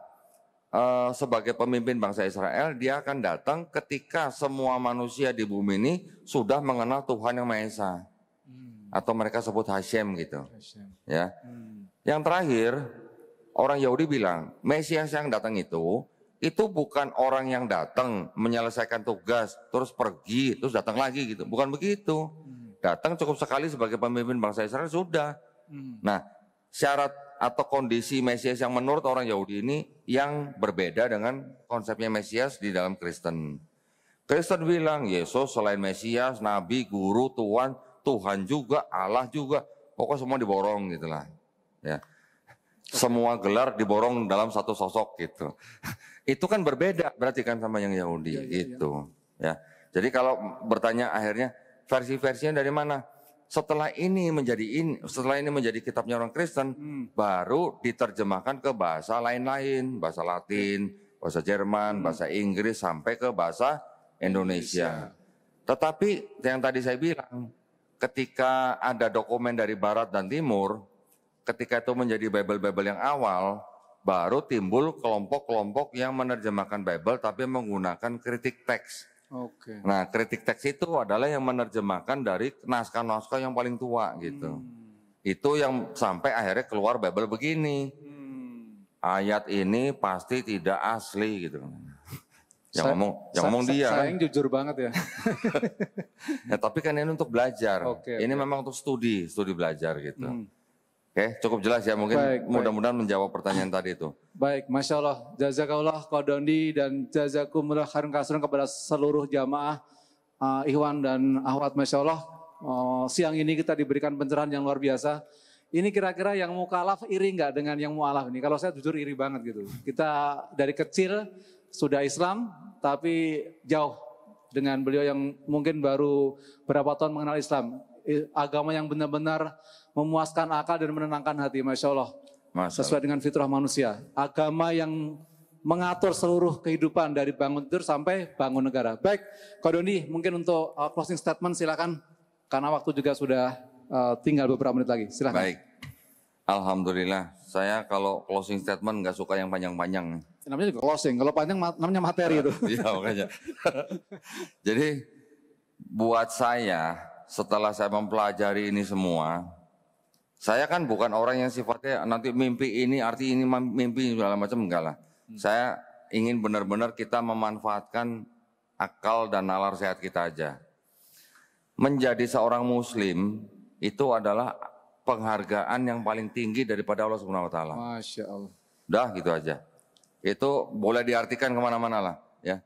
Speaker 3: sebagai pemimpin bangsa Israel, dia akan datang ketika semua manusia di bumi ini sudah mengenal Tuhan yang Maha Esa. atau mereka sebut Hashem gitu. Ya. Yang terakhir, orang Yahudi bilang, Mesias yang datang itu bukan orang yang datang menyelesaikan tugas, terus pergi, terus datang lagi gitu. Bukan begitu. Datang cukup sekali sebagai pemimpin bangsa Israel, sudah. Nah, syarat atau kondisi Mesias yang menurut orang Yahudi ini yang berbeda dengan konsepnya Mesias di dalam Kristen. Kristen bilang, Yesus selain Mesias, Nabi, Guru, Tuhan juga, Allah juga, pokoknya semua diborong gitulah. Ya. Semua gelar diborong dalam satu sosok gitu. Itu kan berbeda berarti kan sama yang Yahudi gitu. Ya. Jadi kalau bertanya akhirnya versi-versinya dari mana? Setelah ini menjadi kitabnya orang Kristen, baru diterjemahkan ke bahasa lain-lain, bahasa Latin, bahasa Jerman, bahasa Inggris sampai ke bahasa Indonesia. Tetapi yang tadi saya bilang, ketika ada dokumen dari Barat dan Timur, ketika itu menjadi Bible yang awal, baru timbul kelompok-kelompok yang menerjemahkan Bible tapi menggunakan kritik teks. Nah, kritik teks itu adalah yang menerjemahkan dari naskah-naskah yang paling tua gitu. Itu yang sampai akhirnya keluar Bible begini. Ayat ini pasti tidak asli gitu. Yang ngomong dia.
Speaker 2: Saya yang jujur banget ya.
Speaker 3: Ya, tapi kan ini untuk belajar. Ini memang untuk studi belajar gitu. Oke, cukup jelas ya, mungkin mudah-mudahan menjawab pertanyaan tadi itu.
Speaker 2: Baik, Masya Allah, jazakallah Kodondi dan jazakumullah khairan kasiran kepada seluruh jamaah Ikhwan dan Akhwat. Masya Allah, siang ini kita diberikan pencerahan yang luar biasa. Ini kira-kira yang mukalaf iri nggak dengan yang mu'alaf ini? Kalau saya jujur iri banget gitu. Kita dari kecil sudah Islam, tapi jauh dengan beliau yang mungkin baru berapa tahun mengenal Islam. Agama yang benar-benar memuaskan akal dan menenangkan hati, Masya Allah. Sesuai dengan fitrah manusia. Agama yang mengatur seluruh kehidupan dari bangun tidur sampai bangun negara. Baik, Kodoni mungkin untuk closing statement silakan. Karena waktu juga sudah tinggal beberapa menit lagi, silakan.
Speaker 3: Baik, Alhamdulillah. Saya kalau closing statement nggak suka yang panjang-panjang.
Speaker 2: Namanya juga closing, kalau panjang namanya materi itu.
Speaker 3: Iya makanya. Jadi buat saya, setelah saya mempelajari ini semua, saya kan bukan orang yang sifatnya nanti mimpi ini, arti ini mimpi segala macam, enggak lah. Saya ingin benar-benar kita memanfaatkan akal dan nalar sehat kita aja. Menjadi seorang muslim itu adalah penghargaan yang paling tinggi daripada Allah Subhanahu wa taala.
Speaker 2: Masya Allah.
Speaker 3: Udah gitu aja. Itu boleh diartikan kemana-mana lah ya.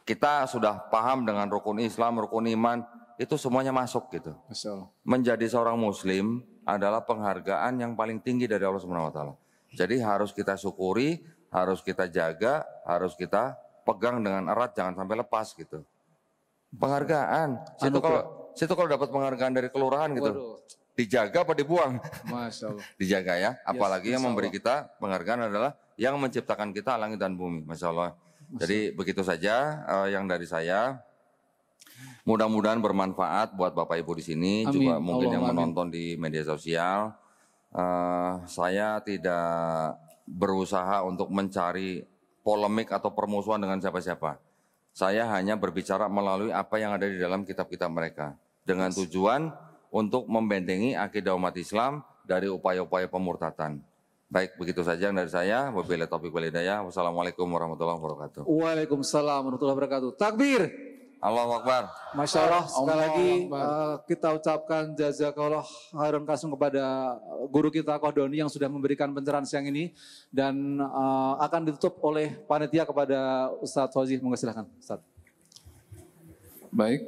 Speaker 3: Kita sudah paham dengan rukun Islam, rukun iman, itu semuanya masuk gitu.
Speaker 2: Masya Allah.
Speaker 3: Menjadi seorang muslim adalah penghargaan yang paling tinggi dari Allah Subhanahu wa taala. Jadi harus kita syukuri, harus kita jaga, harus kita pegang dengan erat, jangan sampai lepas gitu. Penghargaan. Situ kalau dapat penghargaan dari kelurahan gitu.
Speaker 2: Waduh.
Speaker 3: Dijaga apa dibuang?
Speaker 2: Masya Allah.
Speaker 3: Dijaga ya. Apalagi
Speaker 2: Yes,
Speaker 3: yang memberi kita penghargaan adalah yang menciptakan kita langit dan bumi. Masya Allah. Jadi begitu saja yang dari saya. Mudah-mudahan bermanfaat buat Bapak Ibu di sini,
Speaker 2: Amin.
Speaker 3: juga mungkin
Speaker 2: Allah,
Speaker 3: yang
Speaker 2: amin.
Speaker 3: menonton di media sosial. Saya tidak berusaha untuk mencari polemik atau permusuhan dengan siapa-siapa. Saya hanya berbicara melalui apa yang ada di dalam kitab-kitab mereka. Dengan tujuan untuk membentengi akidah umat Islam dari upaya-upaya pemurtatan. Baik, begitu saja yang dari saya. Wabillahi taufiq wal hidayah. Wassalamualaikum warahmatullahi wabarakatuh.
Speaker 2: Waalaikumsalam warahmatullahi wabarakatuh. Takbir.
Speaker 3: Allahu Akbar.
Speaker 2: Masya Allah, sekali lagi kita ucapkan jazakallah khairan kasih kepada guru kita Kodoni yang sudah memberikan pencerahan siang ini. Dan akan ditutup oleh panitia kepada Ustadz Fauzi. Monggo silakan Ustadz.
Speaker 1: Baik,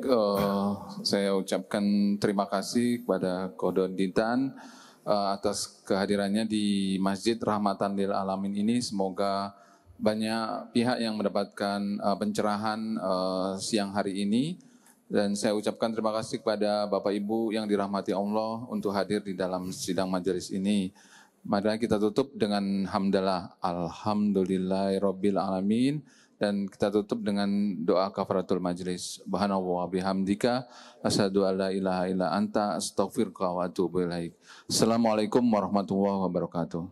Speaker 1: saya ucapkan terima kasih kepada Kodon Dintan atas kehadirannya di Masjid Rahmatan lil Alamin ini. Semoga banyak pihak yang mendapatkan pencerahan siang hari ini. Dan saya ucapkan terima kasih kepada Bapak Ibu yang dirahmati Allah untuk hadir di dalam sidang majelis ini. Mari kita tutup dengan hamdalah. Alhamdulillahirabbil alamin. Dan kita tutup dengan doa kafaratul majlis. Subhanallah wa bihamdika asyhadu alla ilaha illa anta astaghfiruka wa atubu ilaik. Assalamualaikum warahmatullahi wabarakatuh.